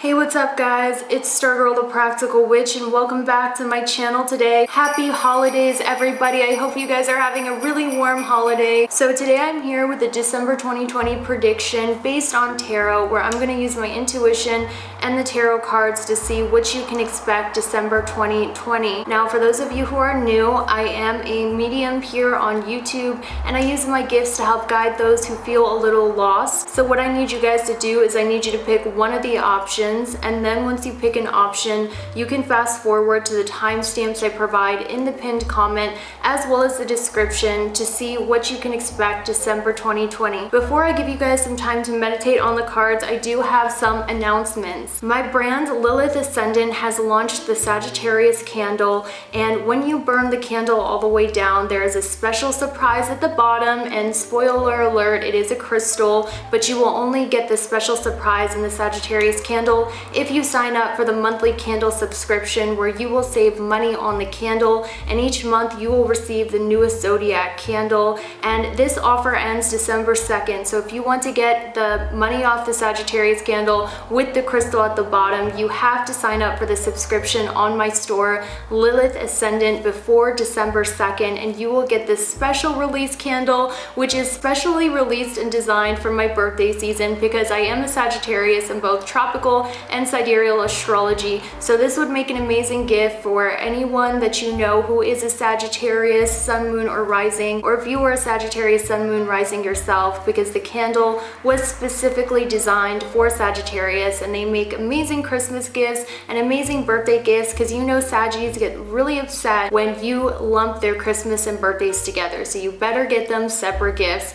Hey, what's up guys? It's Stargirl the Practical Witch and welcome back to my channel today. Happy holidays everybody. I hope you guys are having a really warm holiday. So today I'm here with the December 2020 prediction based on tarot, where I'm going to use my intuition and the tarot cards to see what you can expect December 2020. Now for those of you who are new, I am a medium here on YouTube and I use my gifts to help guide those who feel a little lost. So what I need you guys to do is I need you to pick one of the options, and then once you pick an option, you can fast forward to the timestamps I provide in the pinned comment as well as the description to see what you can expect December 2020. Before I give you guys some time to meditate on the cards, I do have some announcements. My brand Lilith Ascendant has launched the Sagittarius candle, and when you burn the candle all the way down, there is a special surprise at the bottom, and spoiler alert, it is a crystal, but you will only get the special surprise in the Sagittarius candle if you sign up for the monthly candle subscription, where you will save money on the candle, and each month you will receive the newest zodiac candle. And this offer ends December 2nd, so if you want to get the money off the Sagittarius candle with the crystal at the bottom, you have to sign up for the subscription on my store Lilith Ascendant before December 2nd, and you will get this special release candle, which is specially released and designed for my birthday season because I am a Sagittarius in both tropical and sidereal astrology. So this would make an amazing gift for anyone that you know who is a Sagittarius sun, moon, or rising, or if you are a Sagittarius sun, moon, rising yourself, because the candle was specifically designed for Sagittarius, and they make amazing Christmas gifts and amazing birthday gifts, because you know Saggies get really upset when you lump their Christmas and birthdays together, so you better get them separate gifts.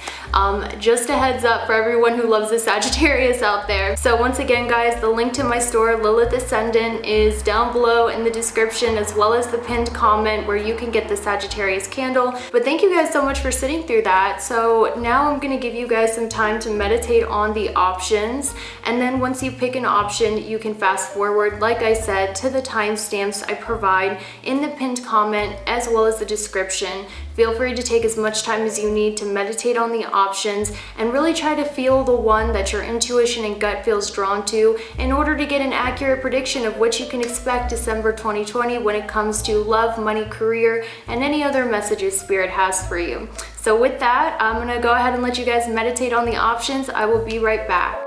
Just a heads up for everyone who loves the Sagittarius out there. So once again guys, the link to my store Lilith Ascendant is down below in the description, as well as the pinned comment where you can get the Sagittarius candle. But thank you guys so much for sitting through that. So now I'm going to give you guys some time to meditate on the options, and then once you pick an option, you can fast forward, like I said, to the timestamps I provide in the pinned comment as well as the description. Feel free to take as much time as you need to meditate on the options and really try to feel the one that your intuition and gut feels drawn to in order to get an accurate prediction of what you can expect December 2020 when it comes to love, money, career, and any other messages Spirit has for you. So with that, I'm gonna go ahead and let you guys meditate on the options. I will be right back.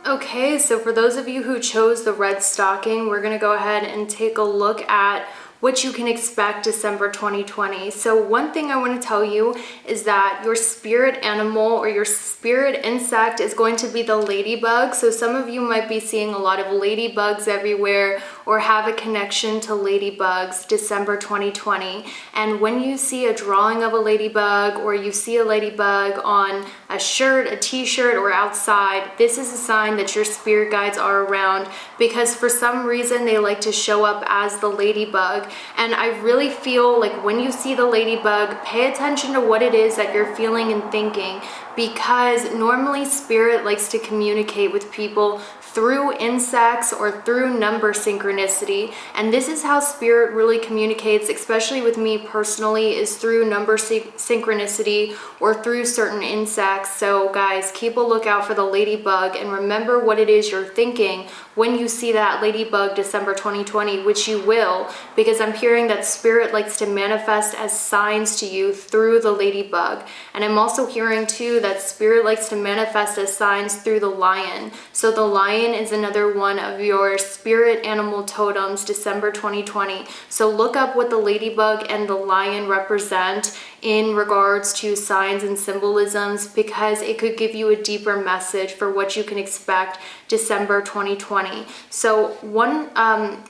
Okay, so for those of you who chose the red stocking, we're going to go ahead and take a look at what you can expect December 2020. So one thing I want to tell you is that your spirit animal or your spirit insect is going to be the ladybug. So some of you might be seeing a lot of ladybugs everywhere or have a connection to ladybugs December 2020. And when you see a drawing of a ladybug or you see a ladybug on a shirt, a t-shirt, or outside, this is a sign that your spirit guides are around, because for some reason they like to show up as the ladybug. And I really feel like when you see the ladybug, pay attention to what it is that you're feeling and thinking, because normally Spirit likes to communicate with people through insects or through number synchronicity. And this is how Spirit really communicates, especially with me personally, is through number synchronicity or through certain insects. So guys, keep a lookout for the ladybug and remember what it is you're thinking when you see that ladybug December 2020, which you will, because I'm hearing that spirit likes to manifest as signs to you through the ladybug. And I'm also hearing too that spirit likes to manifest as signs through the lion. So the lion is another one of your spirit animal totems December 2020. So look up what the ladybug and the lion represent in regards to signs and symbolisms, because it could give you a deeper message for what you can expect December 2020. So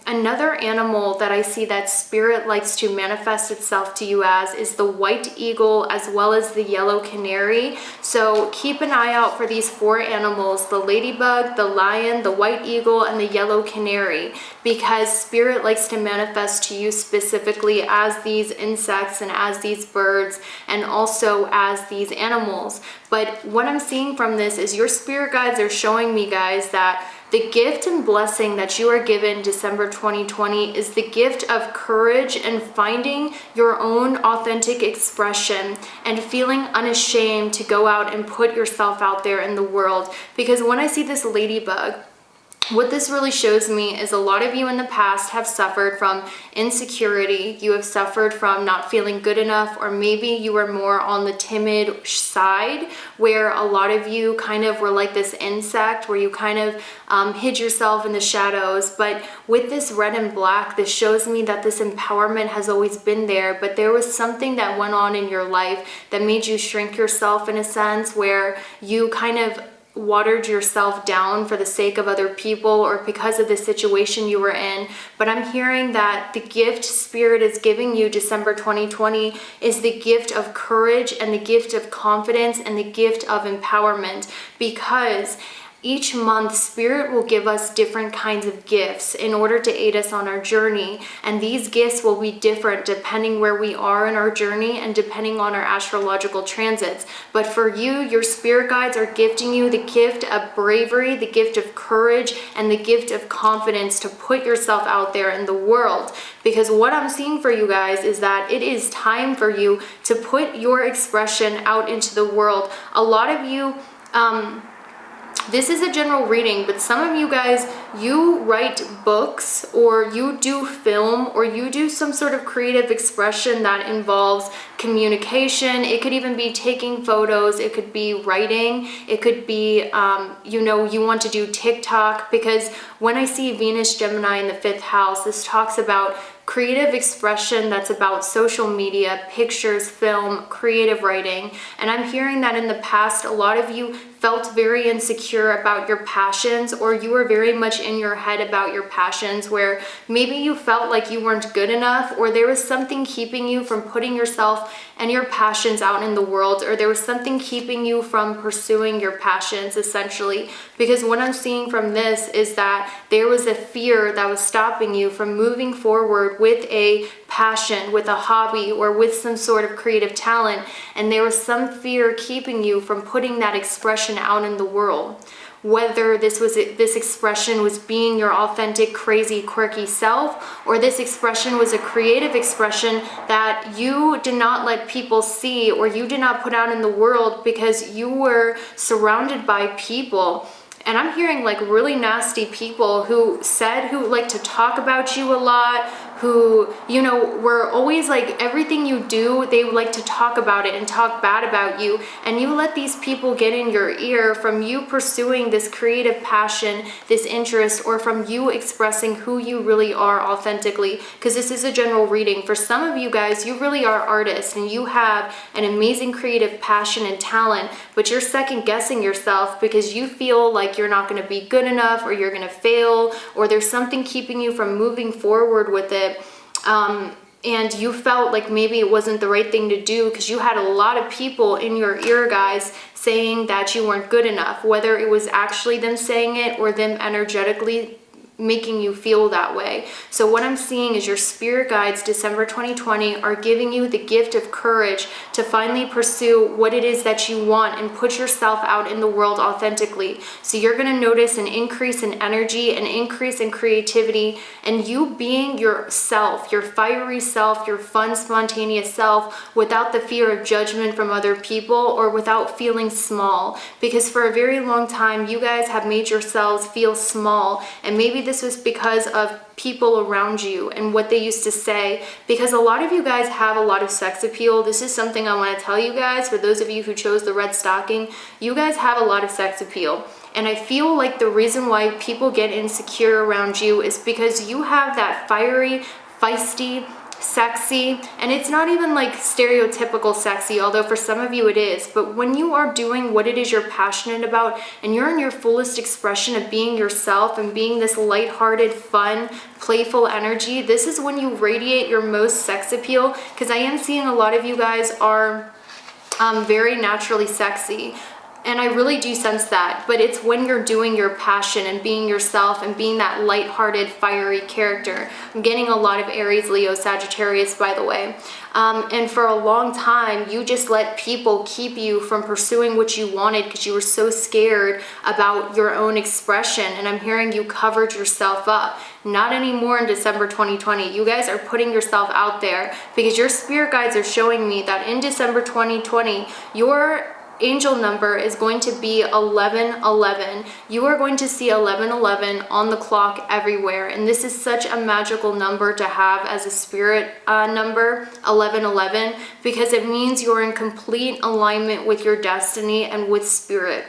another animal that I see that spirit likes to manifest itself to you as is the white eagle, as well as the yellow canary. So keep an eye out for these 4 animals, the ladybug, the lion, the white eagle, and the yellow canary, because spirit likes to manifest to you specifically as these insects and as these birds and also as these animals. But what I'm seeing from this is your spirit guides are showing me, guys, that the gift and blessing that you are given December 2020 is the gift of courage and finding your own authentic expression and feeling unashamed to go out and put yourself out there in the world. Because when I see this ladybug, what this really shows me is a lot of you in the past have suffered from insecurity. You have suffered from not feeling good enough, or maybe you were more on the timid side, where a lot of you kind of were like this insect where you kind of hid yourself in the shadows. But with this red and black, this shows me that this empowerment has always been there, but there was something that went on in your life that made you shrink yourself in a sense, where you kind of watered yourself down for the sake of other people or because of the situation you were in. But I'm hearing that the gift spirit is giving you December 2020 is the gift of courage and the gift of confidence and the gift of empowerment, because each month, Spirit will give us different kinds of gifts in order to aid us on our journey. And these gifts will be different depending where we are in our journey and depending on our astrological transits. But for you, your spirit guides are gifting you the gift of bravery, the gift of courage, and the gift of confidence to put yourself out there in the world. Because what I'm seeing for you guys is that it is time for you to put your expression out into the world. A lot of you, this is a general reading, but some of you guys, you write books or you do film or you do some sort of creative expression that involves communication. It could even be taking photos. It could be writing. It could be, you want to do TikTok, because when I see Venus Gemini in the 5th house, this talks about creative expression that's about social media, pictures, film, creative writing. And I'm hearing that in the past, a lot of you felt very insecure about your passions, or you were very much in your head about your passions, where maybe you felt like you weren't good enough, or there was something keeping you from putting yourself and your passions out in the world, or there was something keeping you from pursuing your passions, essentially. Because what I'm seeing from this is that there was a fear that was stopping you from moving forward with a passion, with a hobby, or with some sort of creative talent, and there was some fear keeping you from putting that expression out in the world. Whether this expression was being your authentic, crazy, quirky self, or this expression was a creative expression that you did not let people see, or you did not put out in the world because you were surrounded by people. And I'm hearing like really nasty people who like to talk about you a lot, who, were always like, everything you do, they like to talk about it and talk bad about you. And you let these people get in your ear from you pursuing this creative passion, this interest, or from you expressing who you really are authentically. Because this is a general reading. For some of you guys, you really are artists and you have an amazing creative passion and talent, but you're second guessing yourself because you feel like you're not going to be good enough, or you're going to fail, or there's something keeping you from moving forward with it. And you felt like maybe it wasn't the right thing to do because you had a lot of people in your ear, guys, saying that you weren't good enough, whether it was actually them saying it or them energetically making you feel that way. So what I'm seeing is your spirit guides, December 2020, are giving you the gift of courage to finally pursue what it is that you want and put yourself out in the world authentically. So you're going to notice an increase in energy, an increase in creativity, and you being yourself, your fiery self, your fun, spontaneous self, without the fear of judgment from other people or without feeling small. Because for a very long time, you guys have made yourselves feel small, and maybe this was because of people around you and what they used to say, because a lot of you guys have a lot of sex appeal. This is something I want to tell you guys. For those of you who chose the red stocking, you guys have a lot of sex appeal. And I feel like the reason why people get insecure around you is because you have that fiery, feisty, sexy, and it's not even like stereotypical sexy, although for some of you it is, but when you are doing what it is you're passionate about and you're in your fullest expression of being yourself and being this lighthearted, fun, playful energy, this is when you radiate your most sex appeal, because I am seeing a lot of you guys are very naturally sexy. And I really do sense that, but it's when you're doing your passion and being yourself and being that lighthearted, fiery character. I'm getting a lot of Aries, Leo, Sagittarius, by the way. And for a long time, you just let people keep you from pursuing what you wanted because you were so scared about your own expression. And I'm hearing you covered yourself up. Not anymore in December 2020. You guys are putting yourself out there because your spirit guides are showing me that in December 2020, your angel number is going to be 1111. You are going to see 1111 on the clock everywhere, and this is such a magical number to have as a spirit number, 1111, because it means you're in complete alignment with your destiny and with spirit.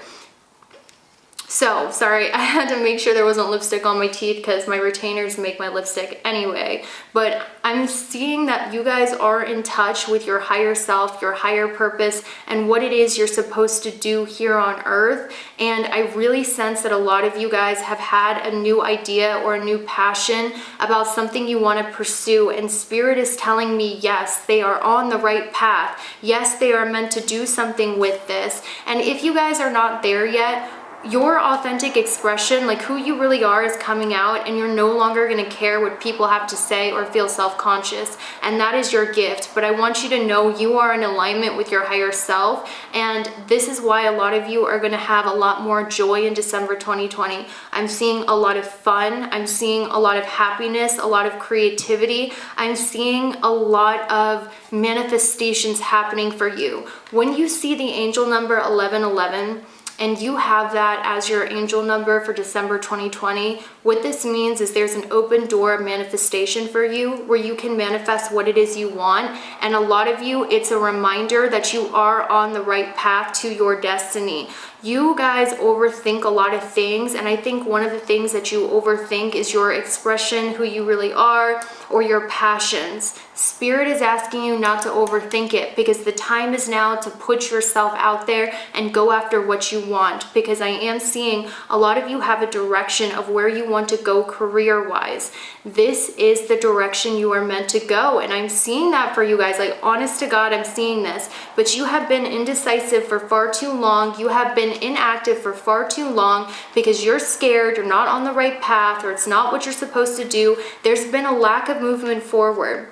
So, sorry, I had to make sure there wasn't lipstick on my teeth because my retainers make my lipstick anyway. But I'm seeing that you guys are in touch with your higher self, your higher purpose, and what it is you're supposed to do here on earth. And I really sense that a lot of you guys have had a new idea or a new passion about something you want to pursue. And Spirit is telling me, yes, they are on the right path. Yes, they are meant to do something with this. And if you guys are not there yet, your authentic expression, like who you really are, is coming out, and you're no longer going to care what people have to say or feel self-conscious, and that is your gift. But I want you to know you are in alignment with your higher self, and this is why a lot of you are going to have a lot more joy in December 2020. I'm seeing a lot of fun, I'm seeing a lot of happiness, a lot of creativity, I'm seeing a lot of manifestations happening for you. When you see the angel number 1111, and you have that as your angel number for December 2020, what this means is there's an open door of manifestation for you where you can manifest what it is you want. And a lot of you, it's a reminder that you are on the right path to your destiny. You guys overthink a lot of things, and I think one of the things that you overthink is your expression, who you really are, or your passions. Spirit is asking you not to overthink it, because the time is now to put yourself out there and go after what you want, because I am seeing a lot of you have a direction of where you want to go career-wise. This is the direction you are meant to go, and I'm seeing that for you guys. Like, honest to God, I'm seeing this. But you have been indecisive for far too long. You have been inactive for far too long because you're scared, you're not on the right path, or it's not what you're supposed to do. There's been a lack of movement forward.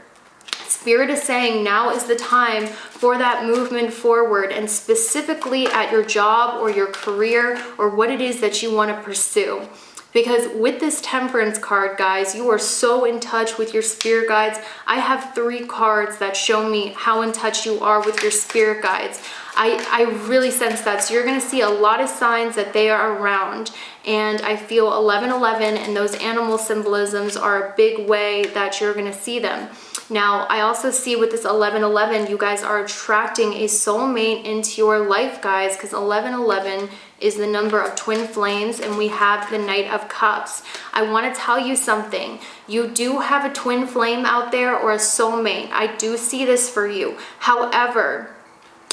Spirit is saying now is the time for that movement forward, and specifically at your job or your career or what it is that you want to pursue. Because with this Temperance card, guys, you are so in touch with your spirit guides. I have 3 cards that show me how in touch you are with your spirit guides. I really sense that. So you're going to see a lot of signs that they are around. And I feel 1111 and those animal symbolisms are a big way that you're going to see them. Now, I also see with this 1111, you guys are attracting a soulmate into your life, guys, because 1111 is the number of twin flames, and we have the Knight of Cups. I want to tell you something. You do have a twin flame out there or a soulmate. I do see this for you. However,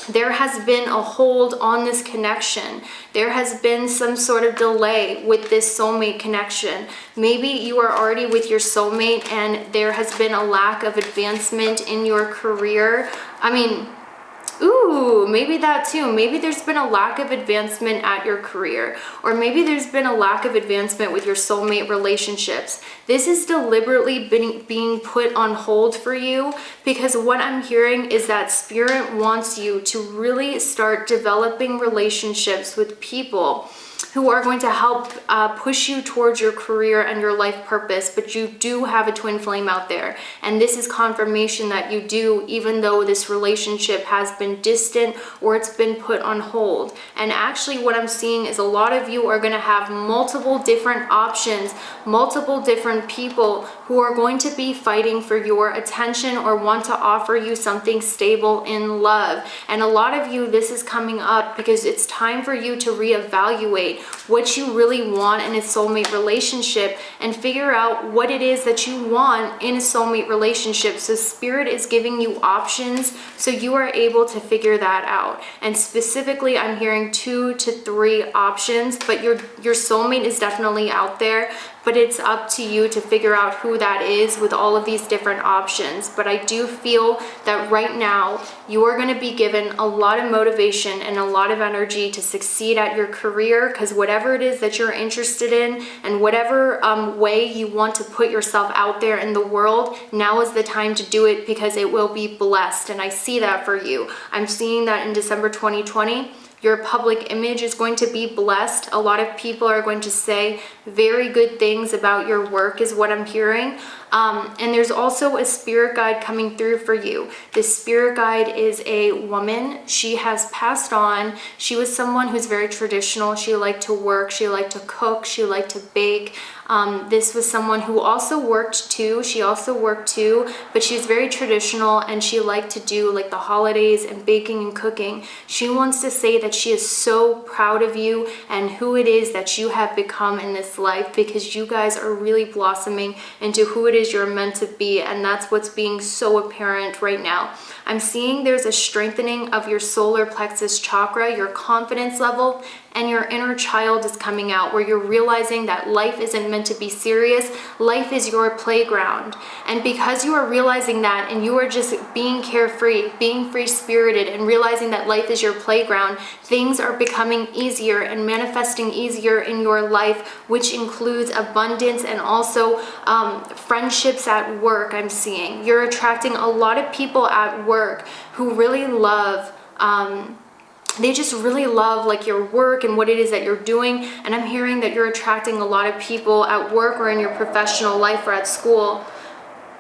there has been a hold on this connection. There has been some sort of delay with this soulmate connection. Maybe you are already with your soulmate and there has been a lack of advancement in your career. I mean, Ooh, maybe that too. Maybe there's been a lack of advancement at your career, or maybe there's been a lack of advancement with your soulmate relationships. This is deliberately being put on hold for you, because what I'm hearing is that Spirit wants you to really start developing relationships with people who are going to help push you towards your career and your life purpose, but you do have a twin flame out there. And this is confirmation that you do, even though this relationship has been distant or it's been put on hold. And actually what I'm seeing is a lot of you are going to have multiple different options, multiple different people who are going to be fighting for your attention or want to offer you something stable in love. And a lot of you, this is coming up because it's time for you to reevaluate what you really want in a soulmate relationship and figure out what it is that you want in a soulmate relationship. So Spirit is giving you options so you are able to figure that out. And specifically, I'm hearing 2 to 3 options, but your soulmate is definitely out there. But it's up to you to figure out who that is with all of these different options. But I do feel that right now you are going to be given a lot of motivation and a lot of energy to succeed at your career, because whatever it is that you're interested in and whatever way you want to put yourself out there in the world, now is the time to do it, because it will be blessed. And I see that for you. I'm seeing that in December 2020. Your public image is going to be blessed. A lot of people are going to say very good things about your work, is what I'm hearing. And there's also a spirit guide coming through for you. This spirit guide is a woman. She has passed on. She was someone who's very traditional. She liked to work. She liked to cook. She liked to bake. This was someone who also worked too. She also worked too, but she's very traditional, and she liked to do like the holidays and baking and cooking. She wants to say that she is so proud of you and who it is that you have become in this life, because you guys are really blossoming into who it is you're meant to be, and that's what's being so apparent right now. I'm seeing there's a strengthening of your solar plexus chakra, your confidence level, and your inner child is coming out, where you're realizing that life isn't meant to be serious. Life is your playground. And because you are realizing that, and you are just being carefree, being free-spirited, and realizing that life is your playground, things are becoming easier and manifesting easier in your life, which includes abundance and also friendships at work. I'm seeing you're attracting a lot of people at work who really love they just really love like your work and what it is that you're doing. And I'm hearing that you're attracting a lot of people at work or in your professional life or at school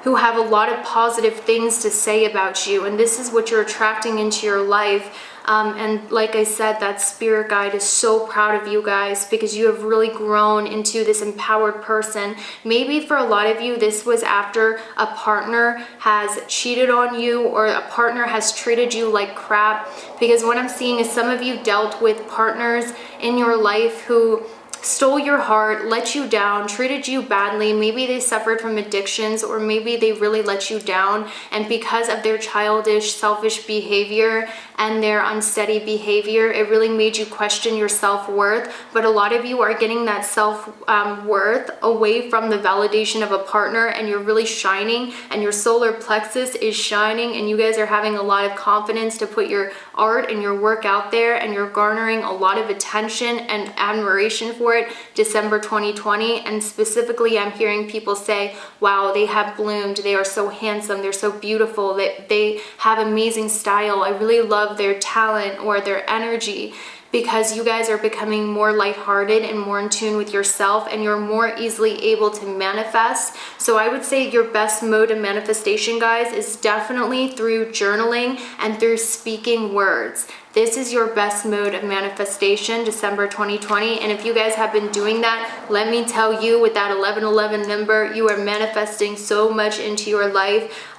who have a lot of positive things to say about you. And this is what you're attracting into your life. And like I said, that spirit guide is so proud of you guys, because you have really grown into this empowered person. Maybe for a lot of you, this was after a partner has cheated on you, or a partner has treated you like crap. Because what I'm seeing is some of you dealt with partners in your life who stole your heart, let you down, treated you badly. Maybe they suffered from addictions, or maybe they really let you down. And because of their childish, selfish behavior and their unsteady behavior, it really made you question your self-worth. But a lot of you are getting that self-worth away from the validation of a partner, and you're really shining, and your solar plexus is shining, and you guys are having a lot of confidence to put your art and your work out there, and you're garnering a lot of attention and admiration for it. December 2020. And specifically, I'm hearing people say, wow, they have bloomed, they are so handsome, they're so beautiful, they have amazing style, I really love their talent or their energy. Because you guys are becoming more lighthearted and more in tune with yourself, and you're more easily able to manifest. So I would say your best mode of manifestation, guys, is definitely through journaling and through speaking words. This is your best mode of manifestation, December 2020. And if you guys have been doing that, let me tell you, with that 1111 number, you are manifesting so much into your life.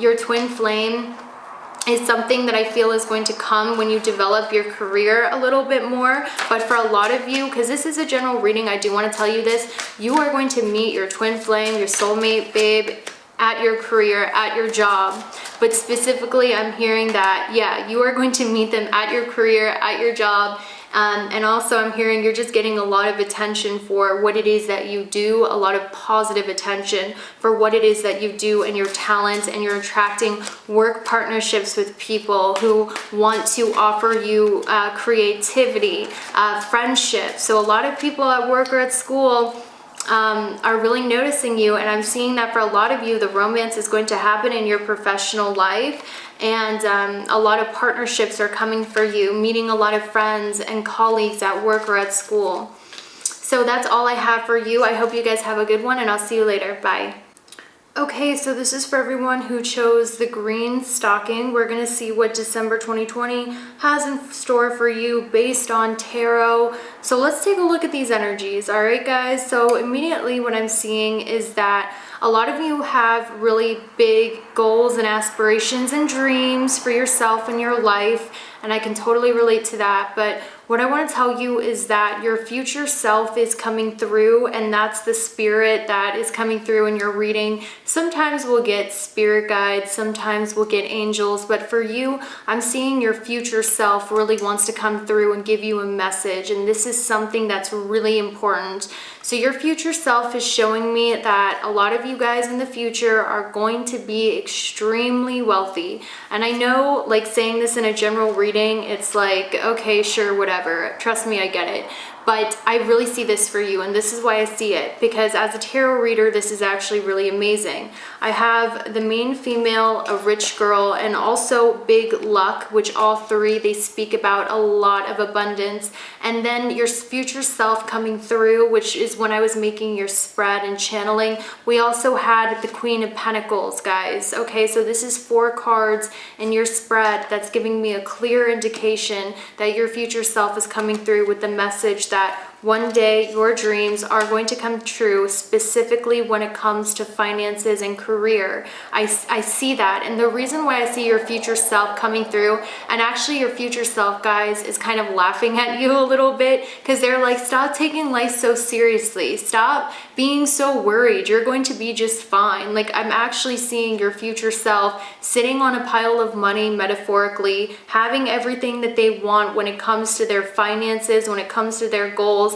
Your twin flame is something that I feel is going to come when you develop your career a little bit more. But for a lot of you, because this is a general reading, I do want to tell you this, you are going to meet your twin flame, your soulmate, babe, at your career, at your job. But specifically, I'm hearing that, yeah, you are going to meet them at your career, at your job, And also I'm hearing you're just getting a lot of attention for what it is that you do, a lot of positive attention for what it is that you do and your talents, and you're attracting work partnerships with people who want to offer you creativity, friendship. So a lot of people at work or at school are really noticing you, and I'm seeing that for a lot of you, the romance is going to happen in your professional life, and a lot of partnerships are coming for you, meeting a lot of friends and colleagues at work or at school. So that's all I have for you. I hope you guys have a good one, and I'll see you later. Bye. Okay, so this is for everyone who chose the green stocking. We're going to see what December 2020 has in store for you based on tarot. So let's take a look at these energies. All right, guys. So immediately what I'm seeing is that a lot of you have really big goals and aspirations and dreams for yourself and your life, and I can totally relate to that. But what I want to tell you is that your future self is coming through, and that's the spirit that is coming through in your reading. Sometimes we'll get spirit guides, sometimes we'll get angels, but for you, I'm seeing your future self really wants to come through and give you a message, and this is something that's really important. So your future self is showing me that a lot of you guys in the future are going to be extremely wealthy. And I know, like, saying this in a general reading, it's like, okay, sure, whatever. Trust me, I get it. But I really see this for you, and this is why I see it, because as a tarot reader, this is actually really amazing. I have the main female, a rich girl, and also big luck, which all three, they speak about a lot of abundance. And then your future self coming through, which is when I was making your spread and channeling. We also had the Queen of Pentacles, guys. Okay, so this is 4 cards in your spread that's giving me a clear indication that your future self is coming through with the message that one day your dreams are going to come true, specifically when it comes to finances and career. I see that, and the reason why I see your future self coming through, and actually your future self, guys, is kind of laughing at you a little bit, because they're like, stop taking life so seriously, stop being so worried, you're going to be just fine. Like, I'm actually seeing your future self sitting on a pile of money, metaphorically, having everything that they want when it comes to their finances, when it comes to their goals,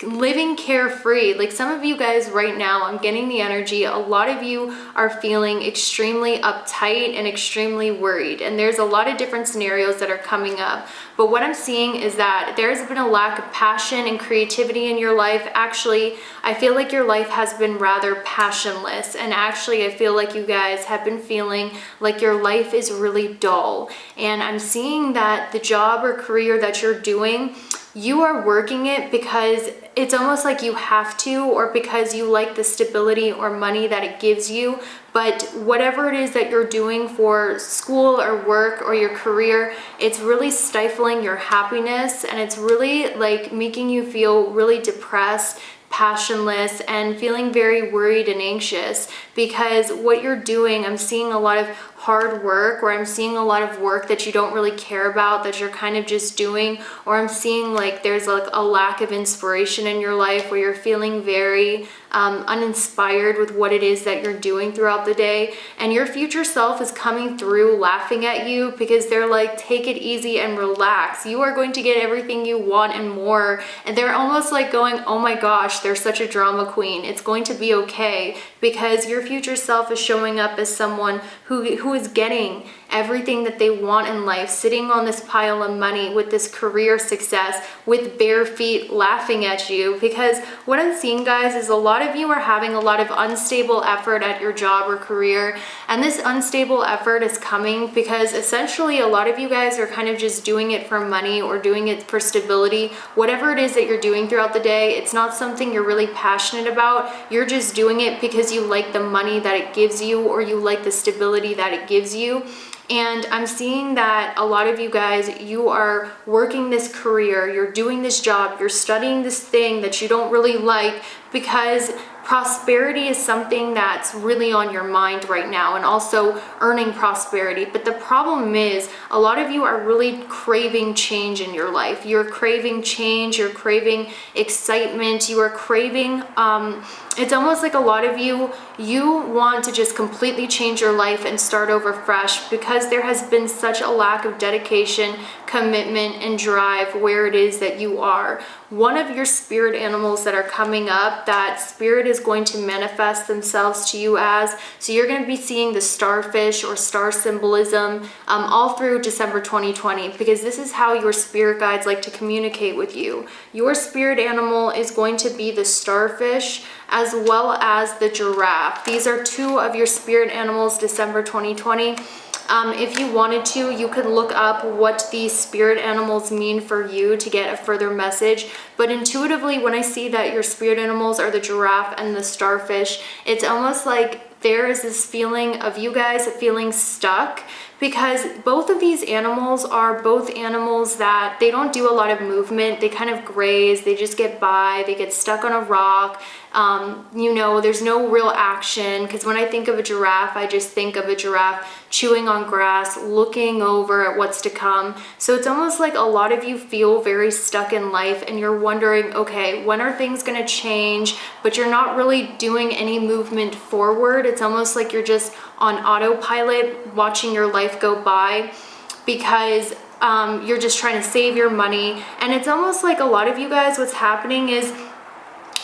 living carefree. Like, some of you guys right now, I'm getting the energy, a lot of you are feeling extremely uptight and extremely worried, and there's a lot of different scenarios that are coming up. But what I'm seeing is that there's been a lack of passion and creativity in your life. Actually, I feel like your life has been rather passionless, and actually I feel like you guys have been feeling like your life is really dull. And I'm seeing that the job or career that you're doing, you are working it because it's almost like you have to, or because you like the stability or money that it gives you. But whatever it is that you're doing for school or work or your career, it's really stifling your happiness, and it's really like making you feel really depressed, passionless, and feeling very worried and anxious, because what you're doing, I'm seeing a lot of hard work, or I'm seeing a lot of work that you don't really care about, that you're kind of just doing, or I'm seeing like there's like a lack of inspiration in your life where you're feeling very uninspired with what it is that you're doing throughout the day. And your future self is coming through laughing at you, because they're like, take it easy and relax. You are going to get everything you want and more. And they're almost like going, oh my gosh, they're such a drama queen. It's going to be okay, because your future self is showing up as someone who is getting everything that they want in life, sitting on this pile of money with this career success, with bare feet, laughing at you. Because what I'm seeing, guys, is a lot of you are having a lot of unstable effort at your job or career, and this unstable effort is coming because essentially a lot of you guys are kind of just doing it for money or doing it for stability. Whatever it is that you're doing throughout the day, it's not something you're really passionate about. You're just doing it because you like the money that it gives you, or you like the stability that it gives you. And I'm seeing that a lot of you guys, you are working this career, you're doing this job, you're studying this thing that you don't really like, because prosperity is something that's really on your mind right now, and also earning prosperity. But the problem is, a lot of you are really craving change in your life. You're craving change, you're craving excitement, you are craving, it's almost like a lot of you want to just completely change your life and start over fresh, because there has been such a lack of dedication, commitment, and drive where it is that you are. One of your spirit animals that are coming up, that spirit is going to manifest themselves to you as, so you're going to be seeing the starfish or star symbolism all through December 2020, because this is how your spirit guides like to communicate with you. Your spirit animal is going to be the starfish as well as the giraffe. These are two of your spirit animals, December 2020. If you wanted to, you could look up what these spirit animals mean for you to get a further message. But intuitively, when I see that your spirit animals are the giraffe and the starfish, it's almost like there is this feeling of you guys feeling stuck, because both of these animals are both animals that they don't do a lot of movement. They kind of graze, they just get by, they get stuck on a rock. You know, there's no real action, because when I think of a giraffe, I just think of a giraffe chewing on grass, looking over at what's to come. So it's almost like a lot of you feel very stuck in life, and you're wondering, okay, when are things going to change? But you're not really doing any movement forward. It's almost like you're just on autopilot watching your life go by, because you're just trying to save your money. And it's almost like a lot of you guys, what's happening is,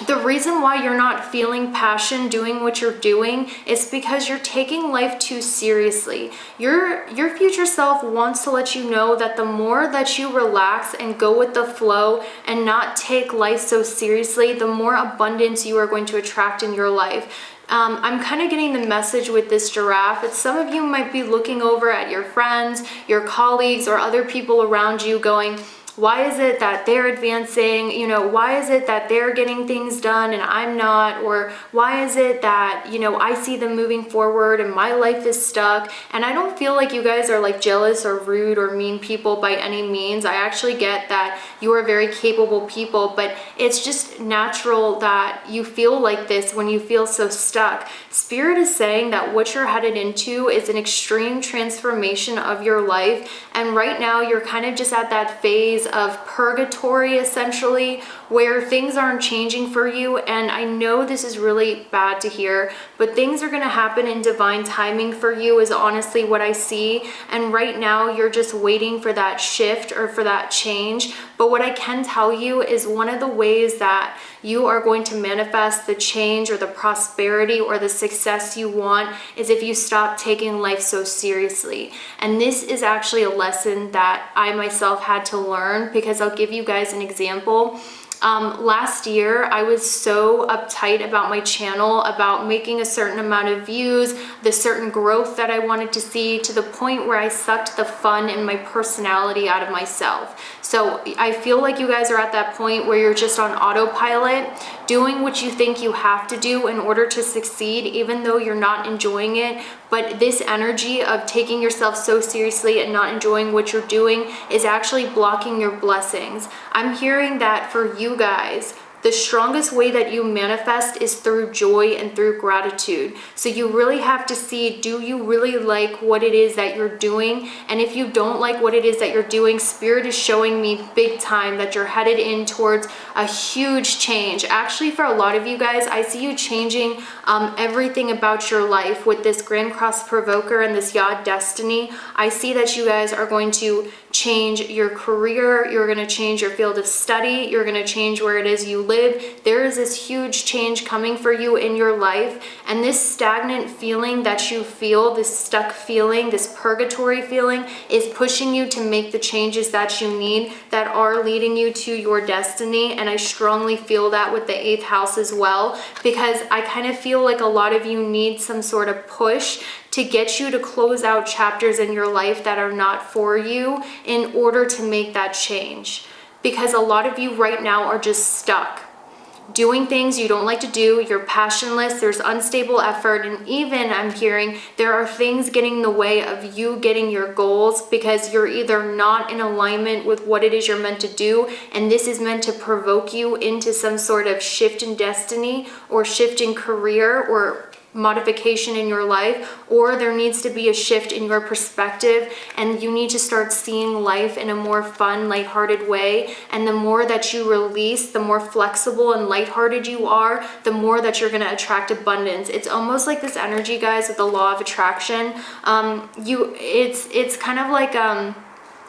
the reason why you're not feeling passion doing what you're doing is because you're taking life too seriously. Your future self wants to let you know that the more that you relax and go with the flow and not take life so seriously, the more abundance you are going to attract in your life. I'm kind of getting the message with this giraffe. It's some of you might be looking over at your friends, your colleagues, or other people around you going, why is it that they're advancing? You know, why is it that they're getting things done and I'm not? Or why is it that, you know, I see them moving forward and my life is stuck? And I don't feel like you guys are like jealous or rude or mean people by any means. I actually get that you are very capable people, but it's just natural that you feel like this when you feel so stuck. Spirit is saying that what you're headed into is an extreme transformation of your life. And right now you're kind of just at that phase of purgatory, essentially, where things aren't changing for you. And I know this is really bad to hear, but things are going to happen in divine timing for you, is honestly what I see. And right now you're just waiting for that shift or for that change. But what I can tell you is one of the ways that you are going to manifest the change or the prosperity or the success you want is if you stop taking life so seriously. And this is actually a lesson that I myself had to learn, because I'll give you guys an example. Last year, I was so uptight about my channel, about making a certain amount of views, the certain growth that I wanted to see, to the point where I sucked the fun and my personality out of myself. So I feel like you guys are at that point where you're just on autopilot, doing what you think you have to do in order to succeed, even though you're not enjoying it. But this energy of taking yourself so seriously and not enjoying what you're doing is actually blocking your blessings. I'm hearing that for you guys, the strongest way that you manifest is through joy and through gratitude. So you really have to see, do you really like what it is that you're doing? And if you don't like what it is that you're doing, Spirit is showing me big time that you're headed in towards a huge change. Actually, for a lot of you guys, I see you changing everything about your life with this Grand Cross Provoker and this Yod Destiny. I see that you guys are going to change your career, you're going to change your field of study, you're going to change where it is you live. There is this huge change coming for you in your life, and this stagnant feeling that you feel, this stuck feeling, this purgatory feeling, is pushing you to make the changes that you need, that are leading you to your destiny. And I strongly feel that with the 8th house as well, because I kind of feel like a lot of you need some sort of push to get you to close out chapters in your life that are not for you in order to make that change. Because a lot of you right now are just stuck. doing things you don't like to do, you're passionless, there's unstable effort, and even I'm hearing there are things getting in the way of you getting your goals because you're either not in alignment with what it is you're meant to do, and this is meant to provoke you into some sort of shift in destiny or shift in career or modification in your life, or there needs to be a shift in your perspective and you need to start seeing life in a more fun, lighthearted way. And the more that you release, the more flexible and lighthearted you are, the more that you're going to attract abundance. It's almost like this energy, guys, with the law of attraction. It's kind of like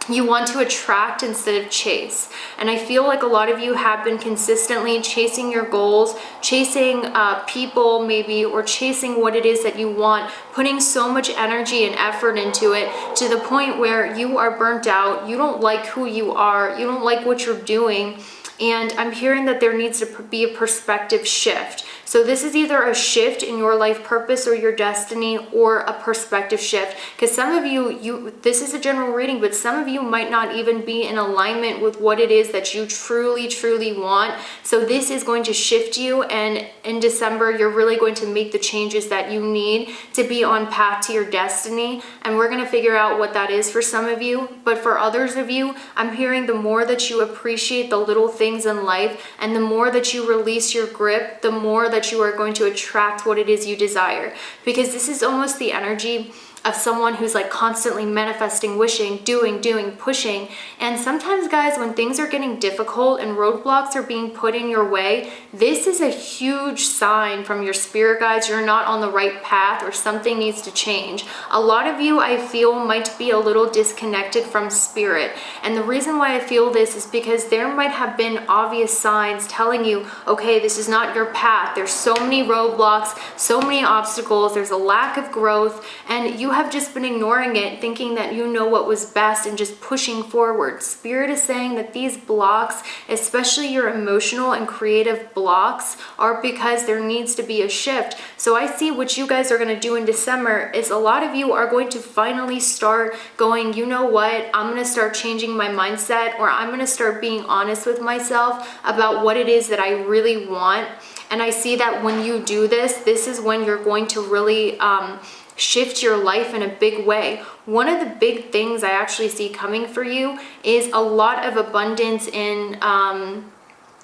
you want to attract instead of chase. And I feel like a lot of you have been consistently chasing your goals, chasing people maybe, or chasing what it is that you want, putting so much energy and effort into it to the point where you are burnt out, you don't like who you are, you don't like what you're doing. And I'm hearing that there needs to be a perspective shift. So this is either a shift in your life purpose or your destiny, or a perspective shift. Because some of you, this is a general reading, but some of you might not even be in alignment with what it is that you truly, truly want. So this is going to shift you, and in December, you're really going to make the changes that you need to be on path to your destiny. And we're going to figure out what that is for some of you. But for others of you, I'm hearing the more that you appreciate the little things in life, and the more that you release your grip, the more that you are going to attract what it is you desire. Because this is almost the energy of someone who's like constantly manifesting, wishing, doing, pushing. And sometimes, guys, when things are getting difficult and roadblocks are being put in your way, this is a huge sign from your spirit guides you're not on the right path, or something needs to change. A lot of you, I feel, might be a little disconnected from spirit. And the reason why I feel this is because there might have been obvious signs telling you, okay, this is not your path. There's so many roadblocks, so many obstacles, there's a lack of growth, and you have just been ignoring it, thinking that you know what was best and just pushing forward. Spirit is saying that these blocks, especially your emotional and creative blocks, are because there needs to be a shift. So I see what you guys are going to do in December is a lot of you are going to finally start going, you know what, I'm going to start changing my mindset, or I'm going to start being honest with myself about what it is that I really want. And I see that when you do this, this is when you're going to really shift your life in a big way. One of the big things I actually see coming for you is a lot of abundance in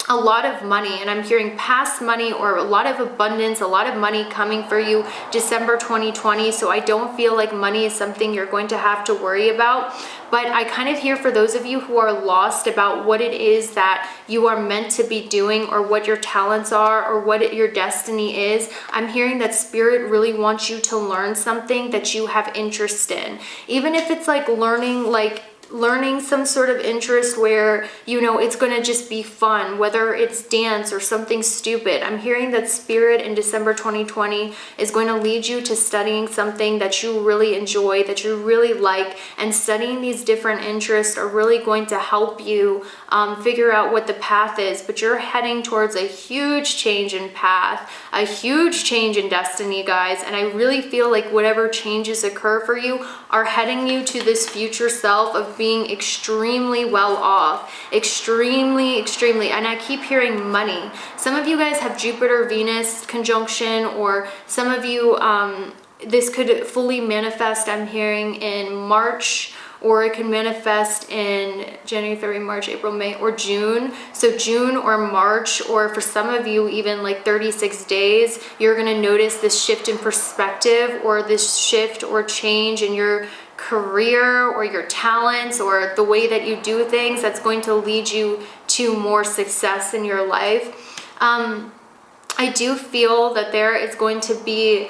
a lot of money, and I'm hearing past money or a lot of abundance, a lot of money coming for you December 2020. So I don't feel like money is something you're going to have to worry about. But I kind of hear for those of you who are lost about what it is that you are meant to be doing, or what your talents are, or what your destiny is, I'm hearing that spirit really wants you to learn something that you have interest in. Even if it's like learning some sort of interest where, you know, it's going to just be fun, whether it's dance or something stupid. I'm hearing that spirit in December 2020 is going to lead you to studying something that you really enjoy, that you really like, and studying these different interests are really going to help you figure out what the path is. But you're heading towards a huge change in path, a huge change in destiny, guys. And I really feel like whatever changes occur for you are heading you to this future self of being extremely well off, extremely, and I keep hearing money. Some of you guys have Jupiter Venus conjunction, or some of you this could fully manifest, I'm hearing, in March, or it can manifest in January, February, March, April, May, or June. So June or March, or for some of you even like 36 days, you're going to notice this shift in perspective, or this shift or change in your career or your talents or the way that you do things that's going to lead you to more success in your life. I do feel that there is going to be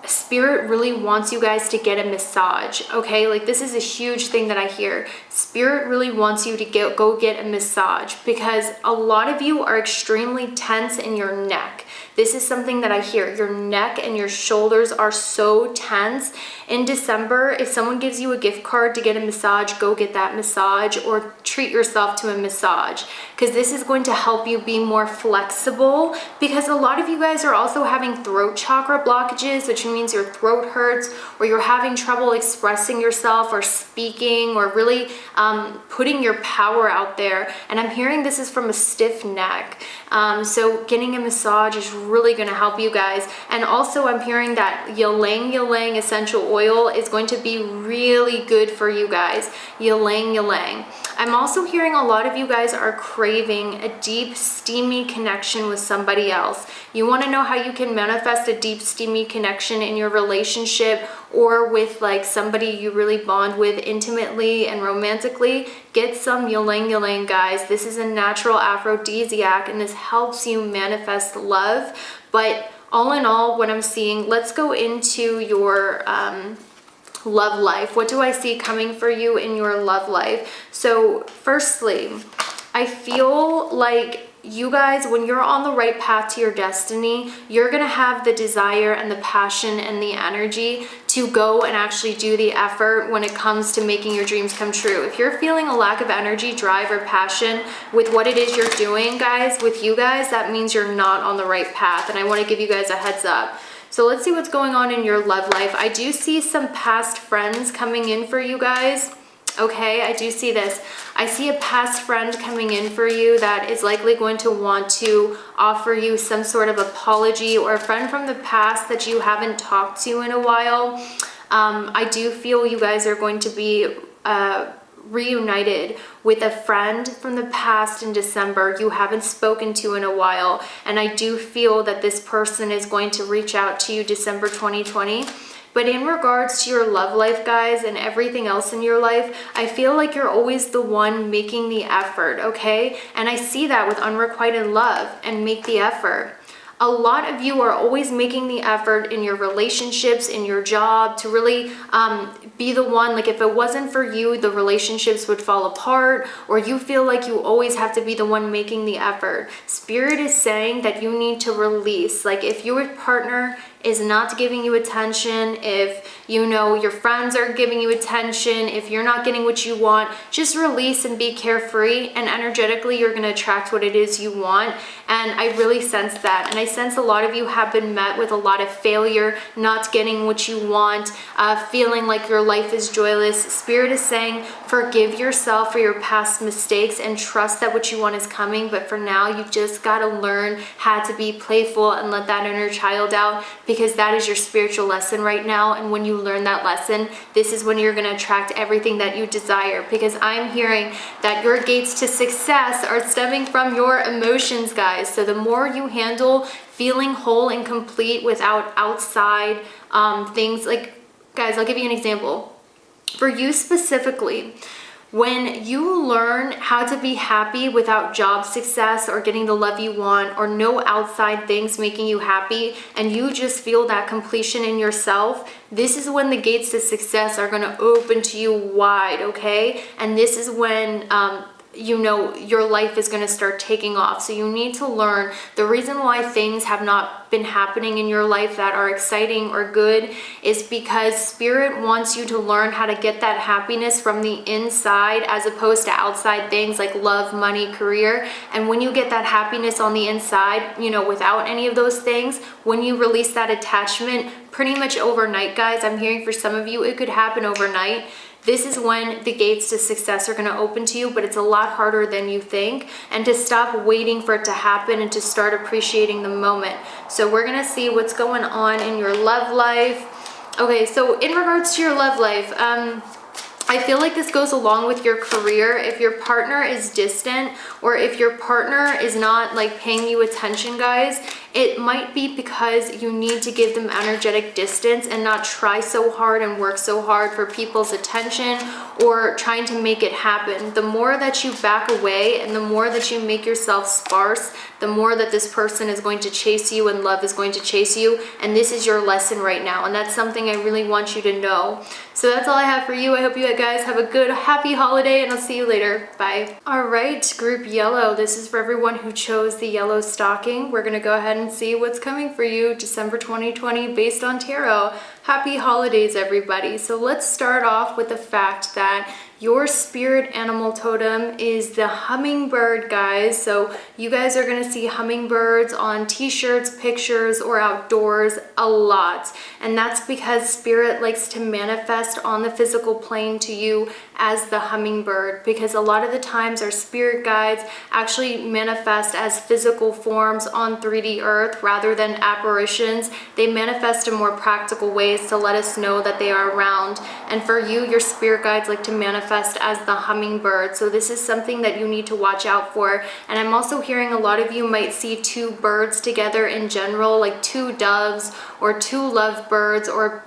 Spirit really wants you guys to get a massage, okay? Like, this is a huge thing that I hear. Spirit really wants you to go get a massage, because a lot of you are extremely tense in your neck. This is something that I hear. Your neck and your shoulders are so tense. In December, if someone gives you a gift card to get a massage, go get that massage or treat yourself to a massage, because this is going to help you be more flexible, because a lot of you guys are also having throat chakra blockages, which means your throat hurts or you're having trouble expressing yourself or speaking or really putting your power out there. And I'm hearing this is from a stiff neck. So getting a massage is really going to help you guys. And also I'm hearing that ylang ylang essential oil is going to be really good for you guys. Ylang ylang. I'm also hearing a lot of you guys are craving a deep, steamy connection with somebody else. You want to know how you can manifest a deep, steamy connection in your relationship or with like somebody you really bond with intimately and romantically? Get some ylang ylang, guys. This is a natural aphrodisiac and this helps you manifest love. But all in all, what I'm seeing, let's go into your love life. What do I see coming for you in your love life? So firstly, I feel like you guys, when you're on the right path to your destiny, you're gonna have the desire and the passion and the energy to go and actually do the effort when it comes to making your dreams come true. If you're feeling a lack of energy, drive, or passion with what it is you're doing, guys, with you guys, that means you're not on the right path. And I want to give you guys a heads up. So let's see what's going on in your love life. I do see some past friends coming in for you guys. Okay, I do see this. I see a past friend coming in for you that is likely going to want to offer you some sort of apology, or a friend from the past that you haven't talked to in a while. I do feel you guys are going to be reunited with a friend from the past in December you haven't spoken to in a while. And I do feel that this person is going to reach out to you December 2020. But in regards to your love life, guys, and everything else in your life, I feel like you're always the one making the effort, okay? And I see that with unrequited love and make the effort. A lot of you are always making the effort in your relationships, in your job, to really be the one. Like if it wasn't for you, the relationships would fall apart, or you feel like you always have to be the one making the effort. Spirit is saying that you need to release. Like if your partner is not giving you attention, if you know your friends are giving you attention, if you're not getting what you want, just release and be carefree, and energetically you're going to attract what it is you want. And I really sense that, and I sense a lot of you have been met with a lot of failure, not getting what you want, feeling like your life is joyless. Spirit is saying forgive yourself for your past mistakes and trust that what you want is coming. But for now, you just got to learn how to be playful and let that inner child out, because that is your spiritual lesson right now. And when you learn that lesson, this is when you're going to attract everything that you desire, because I'm hearing that your gates to success are stemming from your emotions, guys. So the more you handle feeling whole and complete without outside things, like, guys, I'll give you an example. For you specifically, when you learn how to be happy without job success or getting the love you want, or no outside things making you happy, and you just feel that completion in yourself, this is when the gates to success are going to open to you wide, okay? And this is when you know your life is going to start taking off. So you need to learn the reason why things have not been happening in your life that are exciting or good is because Spirit wants you to learn how to get that happiness from the inside, as opposed to outside things like love, money, career. And when you get that happiness on the inside, you know, without any of those things, when you release that attachment pretty much overnight, guys, I'm hearing for some of you it could happen overnight. This is when the gates to success are going to open to you, but it's a lot harder than you think. And to stop waiting for it to happen and to start appreciating the moment. So we're going to see what's going on in your love life. Okay, so in regards to your love life, I feel like this goes along with your career. If your partner is distant, or if your partner is not like paying you attention, guys, it might be because you need to give them energetic distance and not try so hard and work so hard for people's attention or trying to make it happen. The more that you back away and the more that you make yourself sparse, the more that this person is going to chase you and love is going to chase you. And this is your lesson right now. And that's something I really want you to know. So that's all I have for you. I hope you guys have a good, happy holiday, and I'll see you later. Bye. All right, group yellow. This is for everyone who chose the yellow stocking. We're going to go ahead and and see what's coming for you December 2020 based on tarot. Happy holidays, everybody. So let's start off with the fact that your spirit animal totem is the hummingbird, guys. So you guys are gonna see hummingbirds on t-shirts, pictures, or outdoors a lot. And that's because spirit likes to manifest on the physical plane to you as the hummingbird, because a lot of the times our spirit guides actually manifest as physical forms on 3D Earth rather than apparitions. They manifest in more practical ways to let us know that they are around. And for you, your spirit guides like to manifest as the hummingbird. So this is something that you need to watch out for. And I'm also hearing a lot of you might see two birds together in general, like two doves or two lovebirds or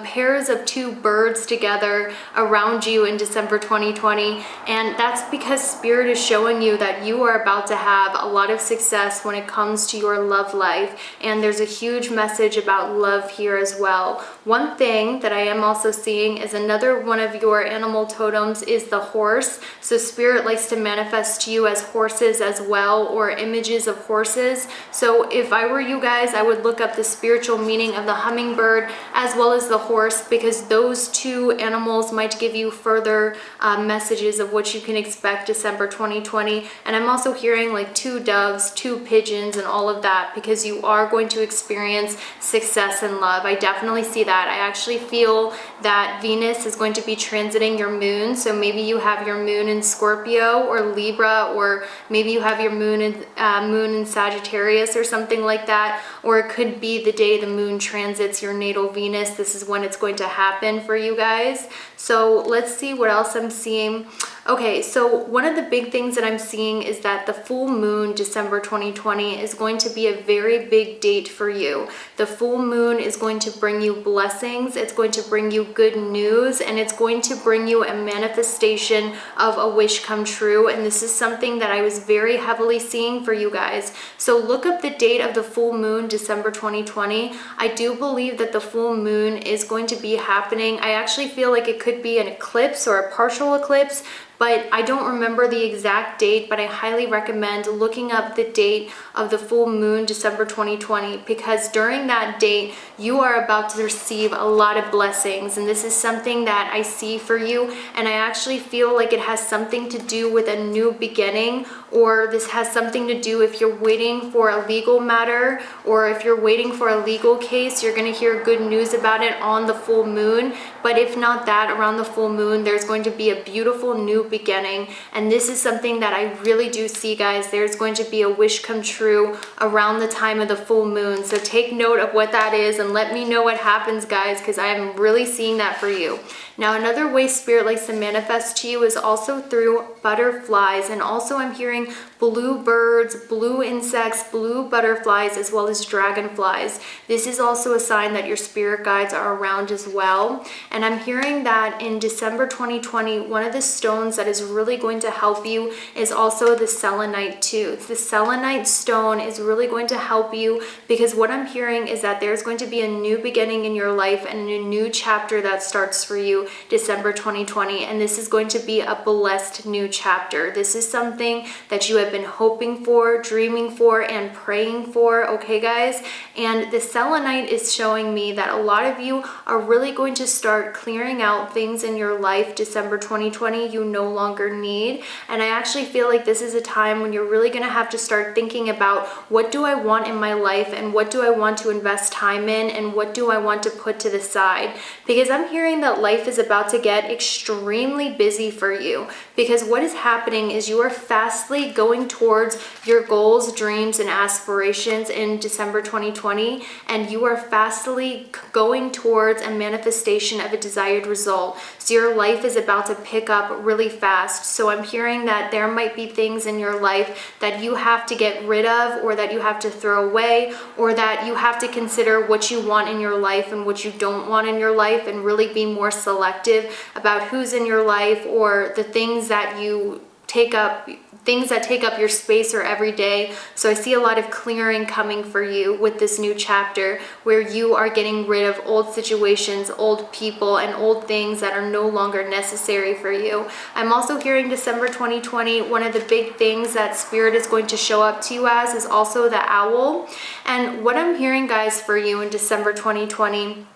pairs of two birds together around you in December 2020. And that's because spirit is showing you that you are about to have a lot of success when it comes to your love life. And there's a huge message about love here as well. One thing that I am also seeing is another one of your animal totems is the horse. So spirit likes to manifest to you as horses as well, or images of horses. So if I were you guys, I would look up the spiritual meaning of the hummingbird as well as the horse, because those two animals might give you further messages of what you can expect December 2020. And I'm also hearing like two doves, two pigeons, and all of that, because you are going to experience success in love. I definitely see that. I actually feel that Venus is going to be transiting your moon. So maybe you have your moon in Scorpio or Libra, or maybe you have your moon in Sagittarius or something like that. Or it could be the day the moon transits your natal Venus. This is when it's going to happen for you guys. So let's see what else I'm seeing. Okay, so one of the big things that I'm seeing is that the full moon, December 2020, is going to be a very big date for you. The full moon is going to bring you blessings, it's going to bring you good news, and it's going to bring you a manifestation of a wish come true. And this is something that I was very heavily seeing for you guys. So look up the date of the full moon, December 2020. I do believe that the full moon is going to be happening. I actually feel like it could be an eclipse or a partial eclipse, but I don't remember the exact date, but I highly recommend looking up the date of the full moon, December 2020, because during that date, you are about to receive a lot of blessings. And this is something that I see for you. And I actually feel like it has something to do with a new beginning, or this has something to do if you're waiting for a legal matter, or if you're waiting for a legal case, you're going to hear good news about it on the full moon. But if not that, around the full moon, there's going to be a beautiful new beginning. And this is something that I really do see, guys. There's going to be a wish come true around the time of the full moon. So take note of what that is and let me know what happens, guys, because I am really seeing that for you. Now, another way spirit likes to manifest to you is also through butterflies. And also I'm hearing blue birds, blue insects, blue butterflies, as well as dragonflies. This is also a sign that your spirit guides are around as well. And I'm hearing that in December 2020, one of the stones that is really going to help you is also the selenite too. The selenite stone is really going to help you, because what I'm hearing is that there's going to be a new beginning in your life and a new chapter that starts for you December 2020. And this is going to be a blessed new chapter. This is something that you have been hoping for, dreaming for, and praying for, okay, guys? And the selenite is showing me that a lot of you are really going to start clearing out things in your life December 2020 you no longer need. And I actually feel like this is a time when you're really going to have to start thinking about, what do I want in my life, and what do I want to invest time in, and what do I want to put to the side? Because I'm hearing that life is about to get extremely busy for you, because what is happening is you are fastly going towards your goals, dreams, and aspirations in December 2020, and you are fastly going towards a manifestation of a desired result. So your life is about to pick up really fast. So I'm hearing that there might be things in your life that you have to get rid of, or that you have to throw away, or that you have to consider what you want in your life and what you don't want in your life, and really be more selective about who's in your life, or the things that you take up things that take up your space or every day. So I see a lot of clearing coming for you with this new chapter, where you are getting rid of old situations, old people, and old things that are no longer necessary for you. I'm also hearing December 2020, one of the big things that Spirit is going to show up to you as is also the owl. And what I'm hearing, guys, for you in December 2020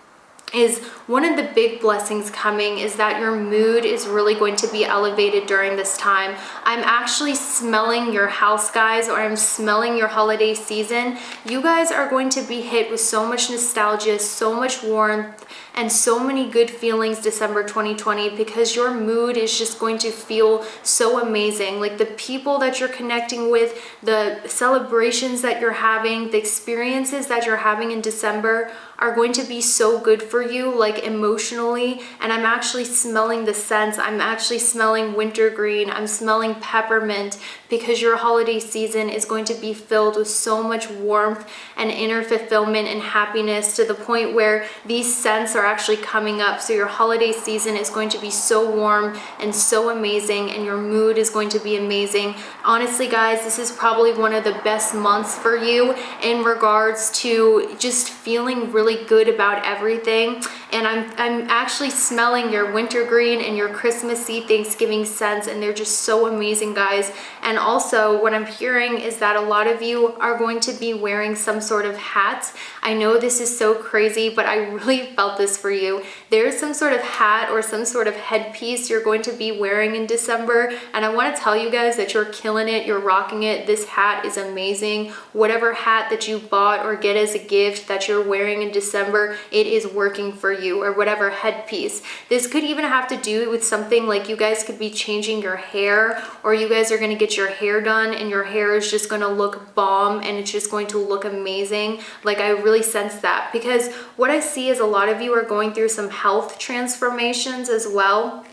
is one of the big blessings coming is that your mood is really going to be elevated during this time. I'm actually smelling your house, guys, or I'm smelling your holiday season. You guys are going to be hit with so much nostalgia, so much warmth, and so many good feelings December 2020, because your mood is just going to feel so amazing. Like the people that you're connecting with, the celebrations that you're having, the experiences that you're having in December are going to be so good for you, like emotionally. And I'm actually smelling the scents. I'm actually smelling wintergreen. I'm smelling peppermint, because your holiday season is going to be filled with so much warmth and inner fulfillment and happiness, to the point where these scents are actually coming up. So your holiday season is going to be so warm and so amazing, and your mood is going to be amazing. Honestly, guys, this is probably one of the best months for you in regards to just feeling really good about everything. And I'm actually smelling your wintergreen and your Christmassy Thanksgiving scents, and they're just so amazing, guys. And also what I'm hearing is that a lot of you are going to be wearing some sort of hat. I know this is so crazy, but I really felt this for you. There's some sort of hat or some sort of headpiece you're going to be wearing in December, and I want to tell you guys that you're killing it, you're rocking it. This hat is amazing. Whatever hat that you bought or get as a gift that you're wearing in December, it is working for you, or whatever headpiece. This could even have to do with something like you guys could be changing your hair, or you guys are going to get your hair done and your hair is just going to look bomb and it's just going to look amazing. Like, I really sense that, because what I see is a lot of you are going through some health transformations as well.